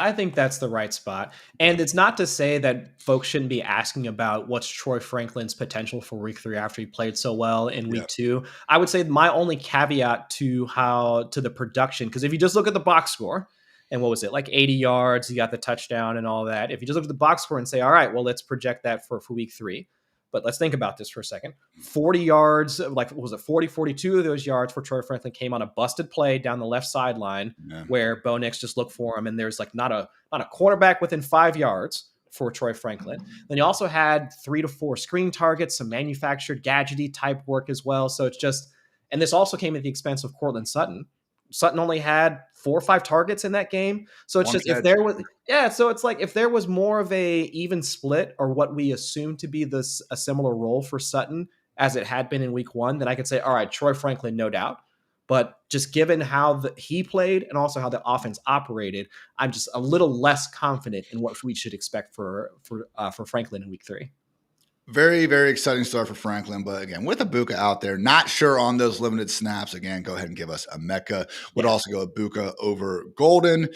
I think that's the right spot. And it's not to say that folks shouldn't be asking about what's Troy Franklin's potential for week 3 after he played so well in week 2. I would say my only caveat to the production, because if you just look at the box score, and what was it, like 80 yards, he got the touchdown and all that. If you just look at the box score and say, all right, well, let's project that for week 3. But let's think about this for a second. 40 yards, like what was it, 40, 42 of those yards for Troy Franklin came on a busted play down the left sideline where Bo Nix just looked for him, and there's like not a cornerback within 5 yards for Troy Franklin. Then you also had 3 to 4 screen targets, some manufactured gadgety type work as well. So it's just, and this also came at the expense of Cortland Sutton. Sutton only had 4 or 5 targets in that game. So it's just, if there was, so it's like if there was more of a even split or what we assume to be a similar role for Sutton as it had been in week 1, then I could say, all right, Troy Franklin, no doubt. But just given how he played and also how the offense operated, I'm just a little less confident in what we should expect for Franklin in week 3. Very, very exciting start for Franklin. But again, with Ibuka out there, not sure on those limited snaps. Again, go ahead and give us a Mecca. Would Yeah. also go Ibuka over Golden.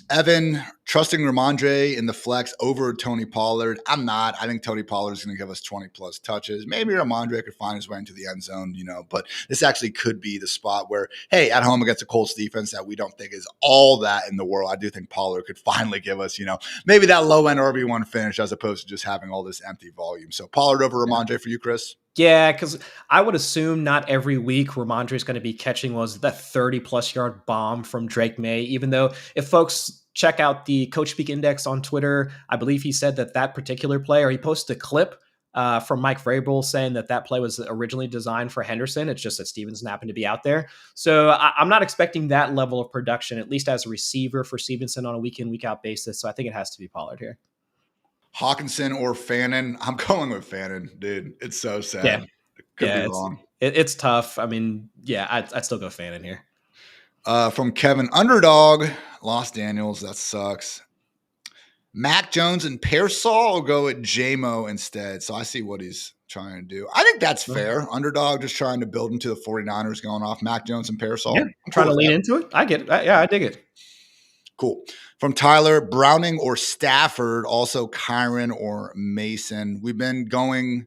Evan, trusting Ramondre in the flex over Tony Pollard. I'm not. I think Tony Pollard is going to give us 20 plus touches. Maybe Ramondre could find his way into the end zone, but this actually could be the spot where, hey, at home against a Colts defense that we don't think is all that in the world, I do think Pollard could finally give us, maybe that low end RB1 finish as opposed to just having all this empty volume. So Pollard over Ramondre for you, Chris? Yeah, because I would assume not every week Ramondre is going to be catching that 30-plus yard bomb from Drake May, even though if folks check out the Coach Speak Index on Twitter, I believe he said that particular play, or he posted a clip from Mike Vrabel saying that play was originally designed for Henderson. It's just that Stevenson happened to be out there. So I'm not expecting that level of production, at least as a receiver for Stevenson on a week in, week out basis. So I think it has to be Pollard here. Hawkinson or Fannin? I'm going with Fannin, dude. It's so sad. Yeah. Could be wrong. It's tough. I mean, yeah, I'd still go Fannin here. From Kevin, underdog, lost Daniels. That sucks. Mac Jones and Pearsall will go at JMO instead. So I see what he's trying to do. I think that's fair. Underdog just trying to build into the 49ers going off Mac Jones and Pearsall. Yeah, I'm trying to lean into it. I get it. Yeah, I dig it. Cool. From Tyler, Browning or Stafford, also Kyron or Mason. We've been going,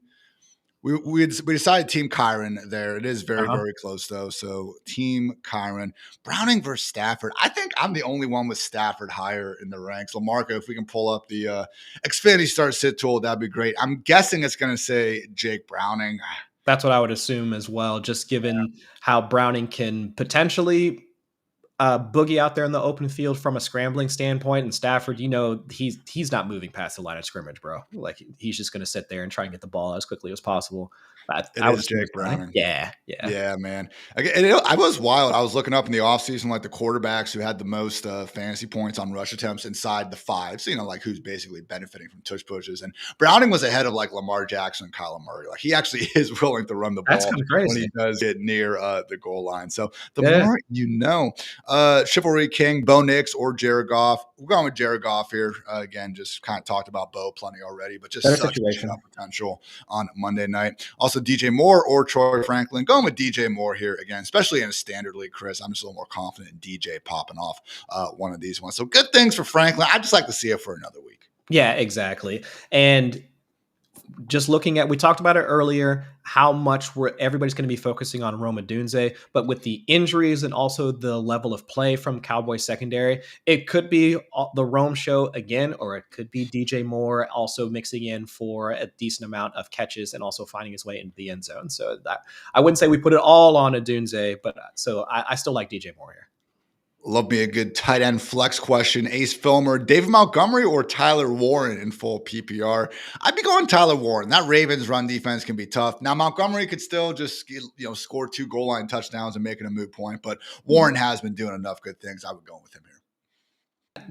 we decided Team Kyron there. It is very, very close though. So Team Kyron. Browning versus Stafford. I think I'm the only one with Stafford higher in the ranks. LaMarco, if we can pull up the Xfinity Start Sit tool, that'd be great. I'm guessing it's going to say Jake Browning. That's what I would assume as well, just given how Browning can potentially boogie out there in the open field from a scrambling standpoint, and Stafford, he's not moving past the line of scrimmage, bro. Like he's just going to sit there and try and get the ball as quickly as possible. It was Jake Browning. Yeah, man. I was wild. I was looking up in the offseason, like the quarterbacks who had the most fantasy points on rush attempts inside the 5. So, like who's basically benefiting from tush pushes. And Browning was ahead of like Lamar Jackson and Kyler Murray. Like he actually is willing to run the ball when he does get near the goal line. So the more you know. Chivalry King, Bo Nix or Jared Goff. We're going with Jared Goff here. Again, just kind of talked about Bo plenty already, but just such potential on Monday night. Also, DJ Moore or Troy Franklin. Going with DJ Moore here again, especially in a standard league, Chris. I'm just a little more confident in DJ popping off one of these ones. So good things for Franklin. I'd just like to see it for another week. Yeah, exactly. And just looking at, we talked about it earlier, how much everybody's going to be focusing on Rome Odunze, but with the injuries and also the level of play from Cowboys secondary, it could be the Rome show again, or it could be DJ Moore also mixing in for a decent amount of catches and also finding his way into the end zone. So that I wouldn't say we put it all on Odunze, but so I still like DJ Moore here. Love me a good tight end flex question. Ace Filmer, David Montgomery or Tyler Warren in full PPR? I'd be going Tyler Warren. That Ravens run defense can be tough. Now, Montgomery could still just score 2 goal line touchdowns and make it a moot point, but Warren has been doing enough good things. I would go with him here.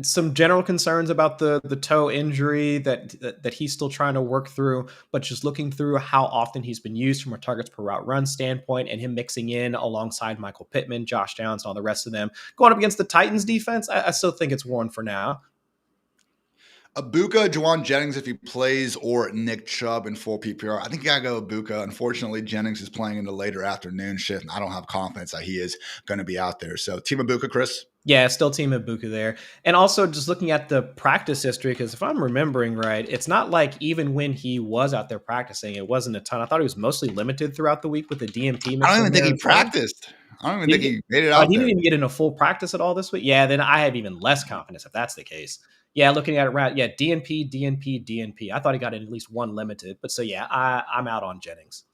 Some general concerns about the toe injury that he's still trying to work through, but just looking through how often he's been used from a targets per route run standpoint and him mixing in alongside Michael Pittman, Josh Downs, and all the rest of them going up against the Titans defense, I still think it's Warren for now. Ibuka, Juwan Jennings if he plays, or Nick Chubb in full PPR. I think you got to go Ibuka. Unfortunately, Jennings is playing in the later afternoon shift, and I don't have confidence that he is going to be out there. So Team Ibuka, Chris? Yeah, still Team Ibuka there. And also just looking at the practice history, because if I'm remembering right, it's not like even when he was out there practicing, it wasn't a ton. I thought he was mostly limited throughout the week with the DMP. I don't even think he practiced. I don't even think he made it out there. He didn't even get in a full practice at all this week? Yeah, then I have even less confidence if that's the case. Yeah, looking at it right. Yeah, DNP. I thought he got in at least one limited. But so, yeah, I'm out on Jennings.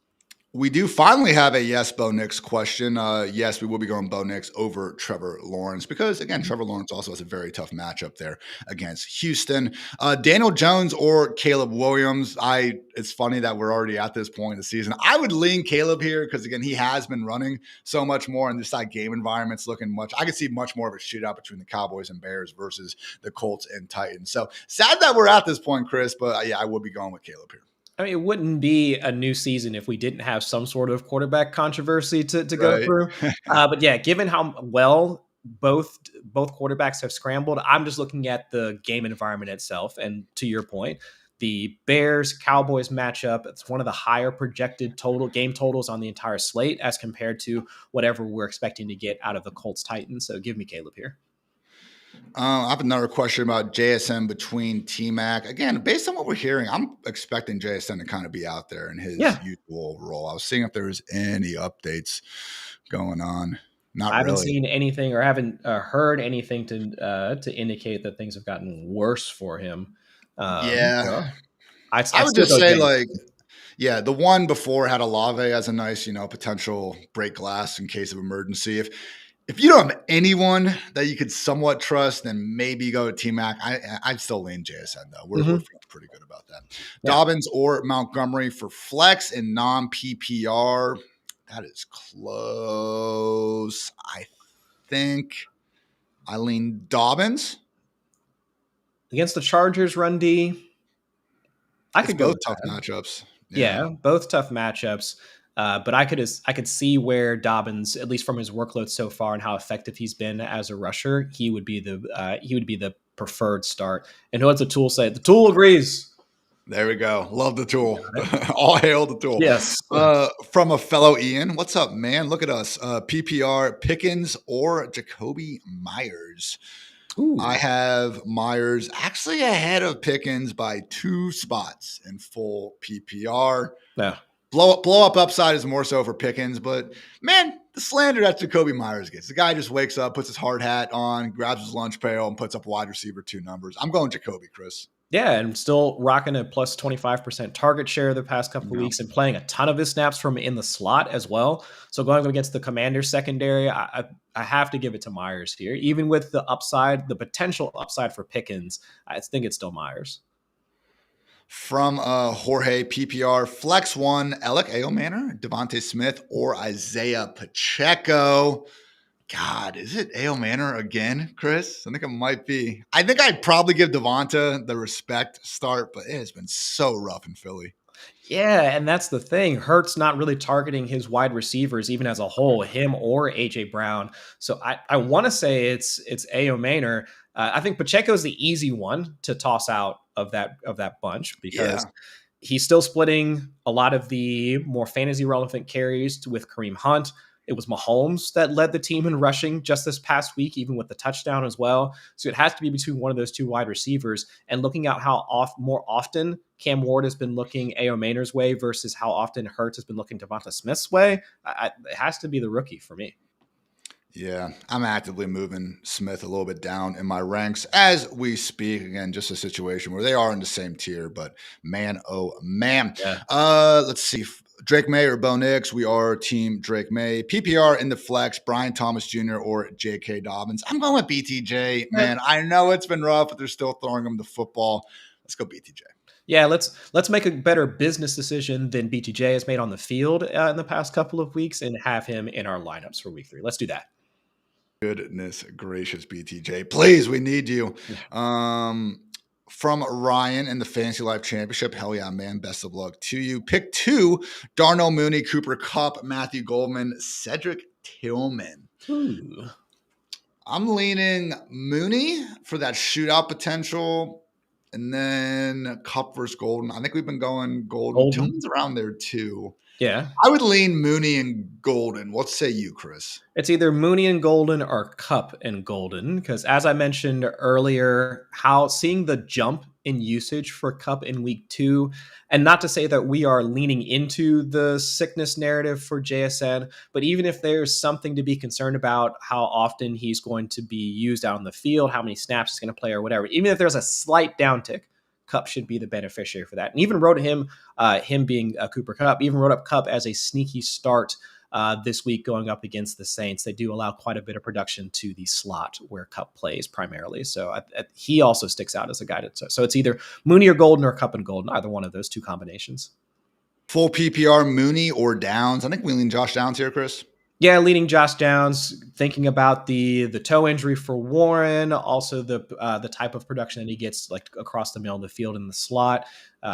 We do finally have a yes, Bo Nix question. Yes, we will be going Bo Nix over Trevor Lawrence because, again, Trevor Lawrence also has a very tough matchup there against Houston. Daniel Jones or Caleb Williams. It's funny that we're already at this point in the season. I would lean Caleb here because, again, he has been running so much more, and this game environment's looking I could see much more of a shootout between the Cowboys and Bears versus the Colts and Titans. So sad that we're at this point, Chris, but yeah, I will be going with Caleb here. I mean, it wouldn't be a new season if we didn't have some sort of quarterback controversy to go Right. through. But yeah, given how well both quarterbacks have scrambled, I'm just looking at the game environment itself. And to your point, the Bears Cowboys matchup, it's one of the higher projected total game totals on the entire slate as compared to whatever we're expecting to get out of the Colts Titans. So give me Caleb here. I have another question about JSN between T-Mac. Again, based on what we're hearing, I'm expecting JSN to kind of be out there in his Yeah, usual role. I was seeing if there was any updates going on. Not I haven't really. seen anything or haven't heard anything to indicate that things have gotten worse for him. Yeah. So I'd I would still just go say, James. like, yeah, the one before had Olave as a nice, potential break glass in case of emergency. If you don't have anyone that you could somewhat trust, then maybe go to T-Mac. I'd still lean JSN, though. We're Hmm. feeling pretty good about that. Yeah, Dobbins or Montgomery for flex and non-PPR. That is close. I think I lean Dobbins. against the Chargers run D, I It's could go both with tough that. matchups. Yeah. Yeah, both tough matchups. But I could see where Dobbins, at least from his workload so far and how effective he's been as a rusher, he would be the preferred start. And who has the tool say? The tool agrees. There we go. Love the tool. All hail the tool. Yes. From a fellow Ian, what's up, man? Look at us. PPR Pickens or Jacoby Myers. I Ooh. have Myers actually ahead of Pickens by 2 spots in full PPR. Yeah. Blow up upside is more so for Pickens, but man, the slander that Jacoby Myers gets. The guy just wakes up, puts his hard hat on, grabs his lunch pail, and puts up wide receiver 2 numbers. I'm going Jacoby, Chris. Yeah, and still rocking a plus 25% target share the past couple of No. weeks and playing a ton of his snaps from in the slot as well. So going up against the Commanders secondary, I have to give it to Myers here. Even with the upside, the potential upside for Pickens, I think it's still Myers. From Jorge PPR, Flex One, Alec Manor, Devontae Smith, or Isaiah Pacheco. God, is it Manor again, Chris? I think it might be. I think I'd probably give Devonta the respect start, but it has been so rough in Philly. Yeah, and that's the thing. Hurts not really targeting his wide receivers, even as a whole, him or AJ Brown. So I want to say it's Ao Maynor. I think Pacheco's the easy one to toss out of that bunch Yeah. because he's still splitting a lot of the more fantasy relevant carries with Kareem Hunt. It was Mahomes that led the team in rushing just this past week, even with the touchdown as well. So it has to be between one of those two wide receivers. And looking at how more often Cam Ward has been looking A.O. Maynard's way versus how often Hurts has been looking Devonta Smith's way, it has to be the rookie for me. Yeah, I'm actively moving Smith a little bit down in my ranks as we speak. Again, just a situation where they are in the same tier, but man, oh man. Yeah. Let's see. Drake May or Bo Nix. We are team Drake May. PPR in the flex, Brian Thomas Jr. or J.K. Dobbins. I'm going with BTJ. Man, I know it's been rough, but they're still throwing him the football. Let's go BTJ. Yeah, let's make a better business decision than BTJ has made on the field in the past couple of weeks and have him in our lineups for week 3. Let's do that. Goodness gracious, BTJ. Please, we need you. From Ryan in the Fantasy Life Championship. Hell yeah, man. Best of luck to you. Pick 2, Darnell Mooney, Cooper Kupp, Matthew Goldman, Cedric Tillman. Ooh. I'm leaning Mooney for that shootout potential. And then Kupp versus Golden. I think we've been going Golden. Tillman's around there too. Yeah. I would lean Mooney and Golden. What say you, Chris? It's either Mooney and Golden or Cup and Golden, because as I mentioned earlier, how seeing the jump in usage for Cup in week 2, and not to say that we are leaning into the sickness narrative for JSN, but even if there's something to be concerned about how often he's going to be used out on the field, how many snaps he's going to play or whatever, even if there's a slight downtick, Cup should be the beneficiary for that. And even wrote him being a Cooper Kupp, even wrote up Cup as a sneaky start this week going up against the Saints. They do allow quite a bit of production to the slot where Kupp plays primarily. So he also sticks out as a guy. So it's either Mooney or Golden or Kupp and Golden, either one of those two combinations. Full PPR, Mooney or Downs. I think we lean Josh Downs here, Chris. Yeah, leading Josh Downs, thinking about the toe injury for Warren, also the type of production that he gets like across the middle of the field in the slot.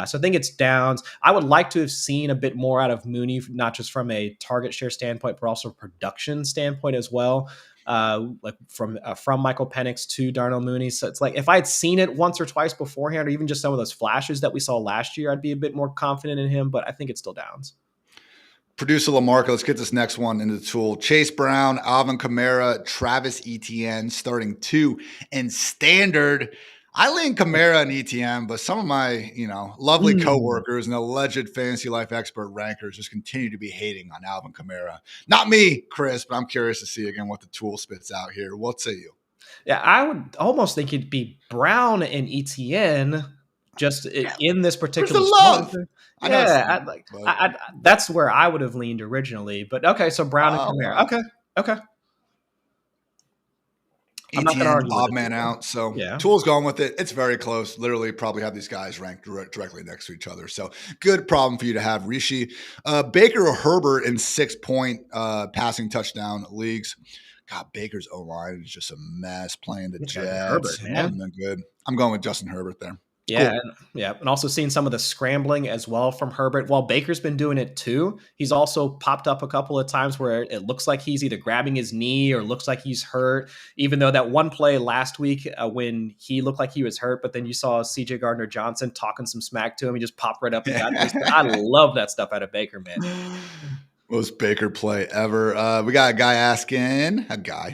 So I think it's Downs. I would like to have seen a bit more out of Mooney, not just from a target share standpoint, but also production standpoint as well. Like from Michael Penix to Darnell Mooney. So it's like if I'd seen it once or twice beforehand, or even just some of those flashes that we saw last year, I'd be a bit more confident in him. But I think it's still Downs. Producer Lamarca, let's get this next one into the tool. Chase Brown, Alvin Kamara, Travis Etienne starting 2 and standard. I lean Kamara and Etienne, but some of my, lovely coworkers and alleged fantasy life expert rankers just continue to be hating on Alvin Kamara. Not me, Chris, but I'm curious to see again what the tool spits out here. What say you? Yeah, I would almost think it'd be Brown and Etienne just in this Where's the particular love? spot. I know. Yeah, that's where I would have leaned originally. But okay, so Brown and Kamara. Wow. Okay. I'm not going to ETN, argue with odd it. man out. So Yeah. Tool's going with it. It's very close. Literally, probably have these guys ranked directly next to each other. So good problem for you to have, Rishi. Baker or Herbert in 6-point passing touchdown leagues. God, Baker's O-line is just a mess playing the Jets. Herbert, man. Hasn't been good. I'm going with Justin Herbert there. Yeah, cool. And also seeing some of the scrambling as well from Herbert. While Baker's been doing it too, he's also popped up a couple of times where it looks like he's either grabbing his knee or looks like he's hurt. Even though that one play last week when he looked like he was hurt, but then you saw C.J. Gardner-Johnson talking some smack to him, he just popped right up and got this. I love that stuff out of Baker, man. Most Baker play ever. We got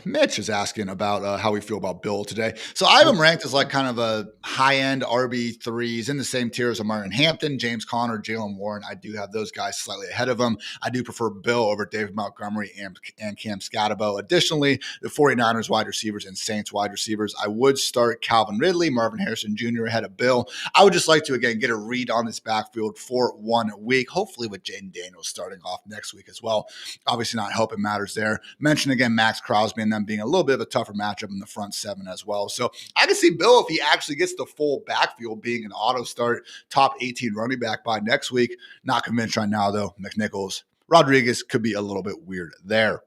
Mitch is asking about how we feel about Bill today. So I have him ranked as like kind of a high-end RB3s in the same tier as Martin Hampton, James Conner, Jalen Warren. I do have those guys slightly ahead of him. I do prefer Bill over David Montgomery and Cam Scatabo. Additionally, the 49ers wide receivers and Saints wide receivers, I would start Calvin Ridley, Marvin Harrison Jr. ahead of Bill. I would just like to, again, get a read on this backfield for 1 week, hopefully with Jaden Daniels starting off next week as well. Obviously not helping matters there. Mention again Max Crosby and them being a little bit of a tougher matchup in the front 7 as well. So I can see Bill, if he actually gets the full backfield, being an auto start top 18 running back by next week. Not convinced right now though. McNichols, Rodriguez could be a little bit weird there.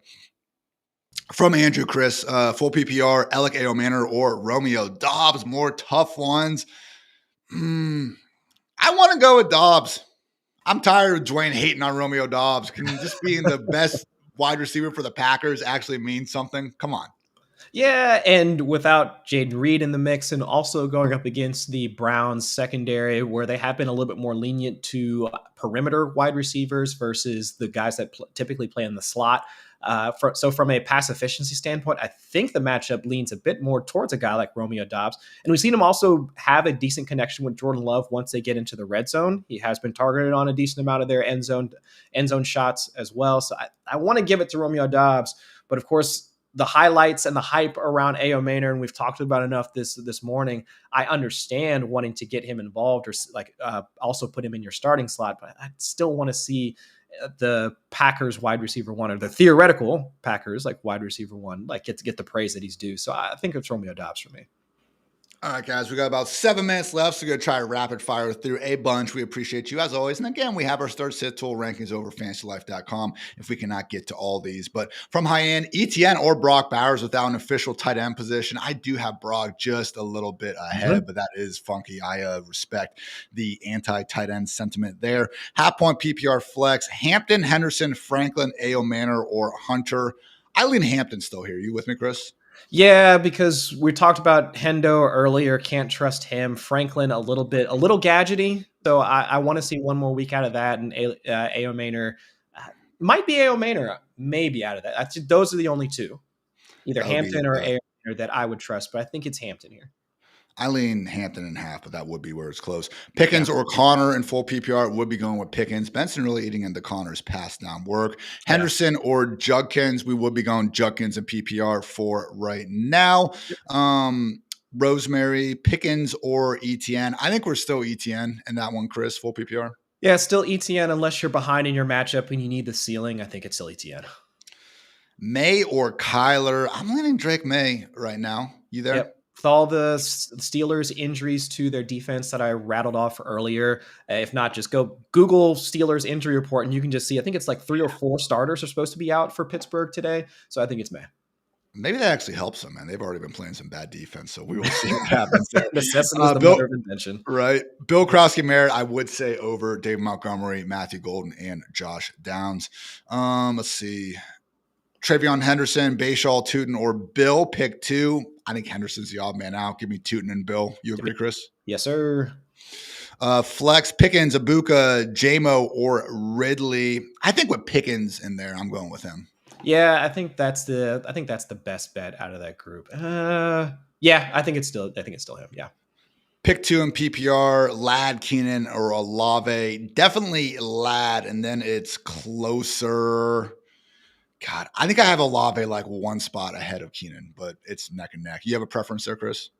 From Andrew Chris, full PPR, Alec Manor or Romeo Dobbs, more tough ones. I want to go with Dobbs. I'm tired of Dwayne hating on Romeo Dobbs. Can just being the best wide receiver for the Packers actually mean something? Come on. Yeah, and without Jaden Reed in the mix and also going up against the Browns secondary where they have been a little bit more lenient to perimeter wide receivers versus the guys that typically play in the slot. So from a pass efficiency standpoint, I think the matchup leans a bit more towards a guy like Romeo Dobbs. And we've seen him also have a decent connection with Jordan Love once they get into the red zone. He has been targeted on a decent amount of their end zone shots as well. So I want to give it to Romeo Dobbs. But of course, the highlights and the hype around A.O. Maynard, and we've talked about enough this morning. I understand wanting to get him involved or also put him in your starting slot, but I still want to see the Packers wide receiver 1 or the theoretical Packers wide receiver 1 get the praise that he's due. So I think it's Romeo Dobbs for me. All right, guys, we got about 7 minutes left, so we're going to try to rapid fire through a bunch. We appreciate you as always. And again, we have our start sit tool rankings over fantasylife.com if we cannot get to all these. But from high end, ETN or Brock Bowers without an official tight end position, I do have Brock just a little bit ahead, but that is funky. I respect the anti-tight end sentiment there. Half point PPR flex, Hampton, Henderson, Franklin, A.O. Manor, or Hunter. I lean Hampton still here. You with me, Chris? Yeah, because we talked about Hendo earlier. Can't trust him. Franklin, a little gadgety. So I want to see one more week out of that. And A.O. Maynor might be A.O. Maynor, maybe out of that. Those are the only two, either Hampton or A.O. Maynor that I would trust. But I think it's Hampton here. I lean Hampton in half, but that would be where it's close. Pickens or Connor in full PPR would be going with Pickens. Benson really eating into Connor's pass down work. Henderson or Judkins, we would be going Judkins in PPR for right now. Rosemary, Pickens or ETN. I think we're still ETN in that one, Chris, full PPR. Yeah, still ETN unless you're behind in your matchup and you need the ceiling. I think it's still ETN. May or Kyler. I'm leaning Drake May right now. You there? Yep. with all the Steelers injuries to their defense that I rattled off earlier. If not, just go Google Steelers injury report and you can just see, I think it's like 3 or 4 starters are supposed to be out for Pittsburgh today. So I think it's meh. Maybe that actually helps them, man. They've already been playing some bad defense, so we will see what happens there. Necessity is the Bill, mother of invention. right? Bill Krosky Merritt, I would say over Dave Montgomery, Matthew Golden, and Josh Downs. Let's see. Travion Henderson, Bashaw, Tootin, or Bill. Pick 2. I think Henderson's the odd man out. Give me Tootin and Bill. You agree, Chris? Yes, sir. Flex, Pickens, Abuka, JMO, or Ridley. I think with Pickens in there, I'm going with him. Yeah, I think that's the best bet out of that group. Yeah, I think it's still him. Yeah. Pick 2 in PPR, Lad, Keenan, or Olave. Definitely Lad, and then it's closer. God, I think I have Olave like 1 spot ahead of Keenan, but it's neck and neck. You have a preference there, Chris?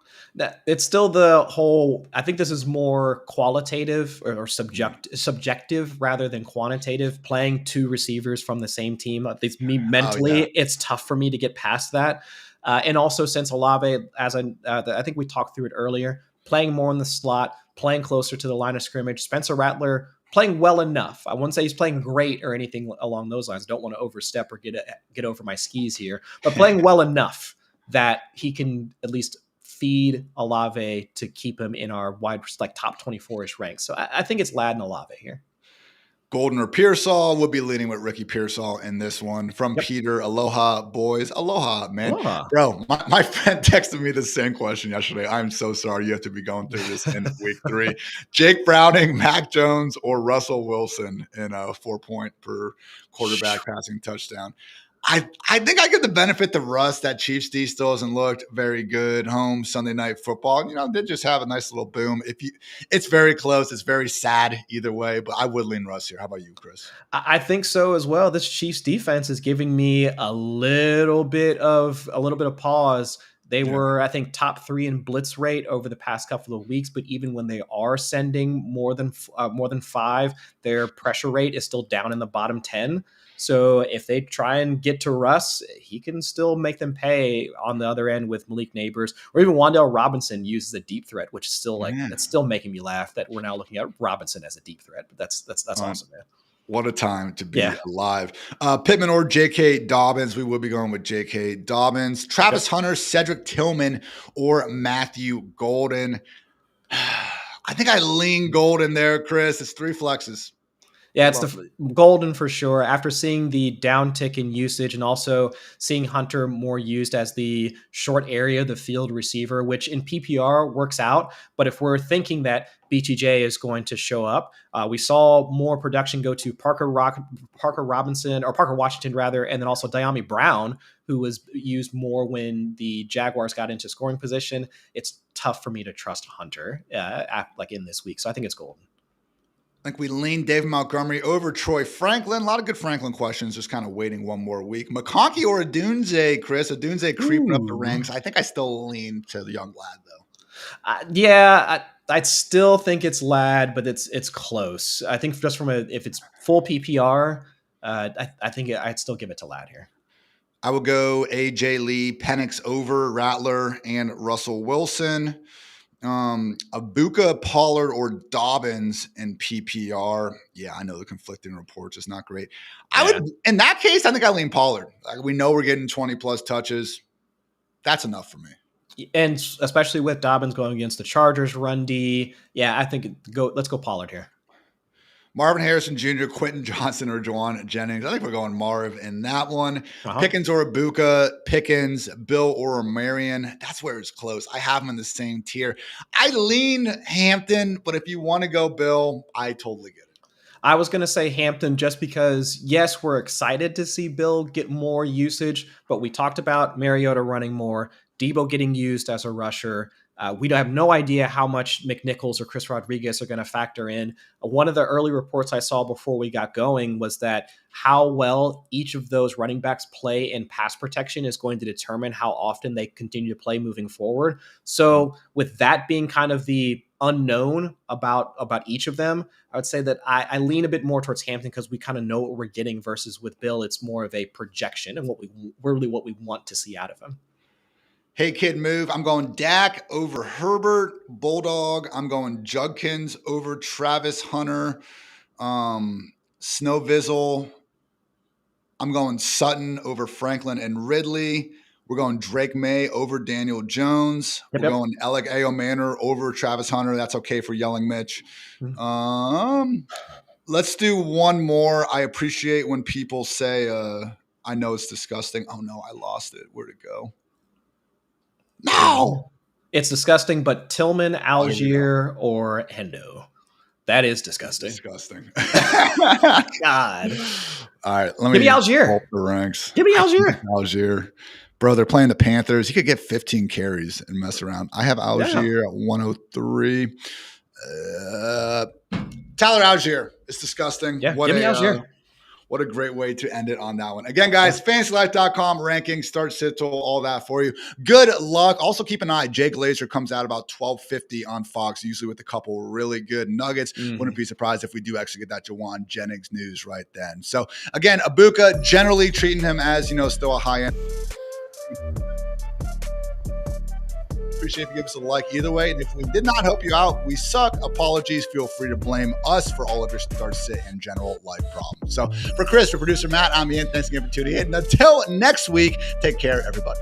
It's still the whole. I think this is more qualitative or subjective rather than quantitative. Playing 2 receivers from the same team, at least me mentally, it's tough for me to get past that. And also, since Olave, as I think we talked through it earlier, playing more in the slot, playing closer to the line of scrimmage. Spencer Rattler playing well enough. I wouldn't say he's playing great or anything along those lines. Don't want to overstep or get over my skis here, but playing well enough that he can at least feed Olave to keep him in our wide, like top 24-ish ranks. So I think it's Lad and Olave here. Golden or Pearsall, would be leaning with Ricky Pearsall in this one. From Peter, aloha, boys. Aloha, man. Aloha. Bro, my friend texted me the same question yesterday. I'm so sorry you have to be going through this in week 3. Jake Browning, Mac Jones, or Russell Wilson in a 4-point per quarterback passing touchdown. I think I give the benefit to Russ. That Chiefs D still hasn't looked very good. Home Sunday Night Football, did just have a nice little boom. It's very close. It's very sad either way, but I would lean Russ here. How about you, Chris? I think so as well. This Chiefs defense is giving me a little bit of pause. They were, I think, top 3 in blitz rate over the past couple of weeks, but even when they are sending more than 5, their pressure rate is still down in the bottom 10. So if they try and get to Russ, he can still make them pay on the other end with Malik Neighbors, or even Wan'Dale Robinson uses a deep threat, which is still it's still making me laugh that we're now looking at Robinson as a deep threat. But that's awesome, man. What a time to be alive. Pittman or J.K. Dobbins. We will be going with J.K. Dobbins. Travis Hunter, Cedric Tillman, or Matthew Golden. I think I lean Golden there, Chris. It's 3 flexes. Yeah, it's the Golden for sure. After seeing the downtick in usage and also seeing Hunter more used as the short area, the field receiver, which in PPR works out. But if we're thinking that BTJ is going to show up, we saw more production go to Parker Washington rather, and then also Diami Brown, who was used more when the Jaguars got into scoring position. It's tough for me to trust Hunter like in this week. So I think it's Golden. I think we lean David Montgomery over Troy Franklin. A lot of good Franklin questions, just kind of waiting one more week. McConkey or Adunze, Chris? Adunze creeping up the ranks. I think I still lean to the young lad, though. I still think it's Lad, but it's close. I think just if it's full PPR, I think I'd still give it to Lad here. I will go AJ Lee, Penix over Rattler, and Russell Wilson. Abuka, Pollard, or Dobbins in PPR. Yeah, I know the conflicting reports is not great. I would, in that case, I think I lean Pollard. Like, we know we're getting 20 plus touches. That's enough for me. And especially with Dobbins going against the Chargers run D. Yeah, I think let's go Pollard here. Marvin Harrison Jr., Quentin Johnson, or Juwan Jennings. I think we're going Marv in that one. Pickens or Abuka, Pickens, Bill or Marion. That's where it's close. I have them in the same tier. I lean Hampton, but if you want to go Bill, I totally get it. I was going to say Hampton just because, yes, we're excited to see Bill get more usage, but we talked about Mariota running more, Debo getting used as a rusher. We have no idea how much McNichols or Chris Rodriguez are going to factor in. One of the early reports I saw before we got going was that how well each of those running backs play in pass protection is going to determine how often they continue to play moving forward. So with that being kind of the unknown about each of them, I would say that I lean a bit more towards Hampton because we kind of know what we're getting versus with Bill, it's more of a projection and what we want to see out of him. Hey, kid, move. I'm going Dak over Herbert. Bulldog. I'm going Judkins over Travis Hunter. Snowvizzle. I'm going Sutton over Franklin and Ridley. We're going Drake May over Daniel Jones. Yep, We're going Alec A.O. Manor over Travis Hunter. That's okay for Yelling Mitch. Let's do one more. I appreciate when people say, I know it's disgusting. Oh, no, I lost it. Where'd it go? No! It's disgusting, but Tillman, Algier, or Hendo. That is disgusting. Disgusting. God. All right, give me Algier. Pull up the ranks. Give me Algier. Algier. Bro, they're playing the Panthers. He could get 15 carries and mess around. I have Algier at 103. Tyler Algier. It's disgusting. Yeah, give me Algier. What a great way to end it on that one. Again, guys, fantasylife.com, rankings, start, sit, total, all that for you. Good luck. Also, keep an eye. Jake Glazer comes out about 12:50 on Fox, usually with a couple really good nuggets. Wouldn't be surprised if we do actually get that Jawan Jennings news right then. So, again, Abuka, generally treating him as, still a high-end. Appreciate if you give us a like either way. And if we did not help you out, we suck. Apologies. Feel free to blame us for all of your start, sit, and general life problems. So for Chris, for producer Matt, I'm Ian. Thanks again for tuning in. And until next week, take care, everybody.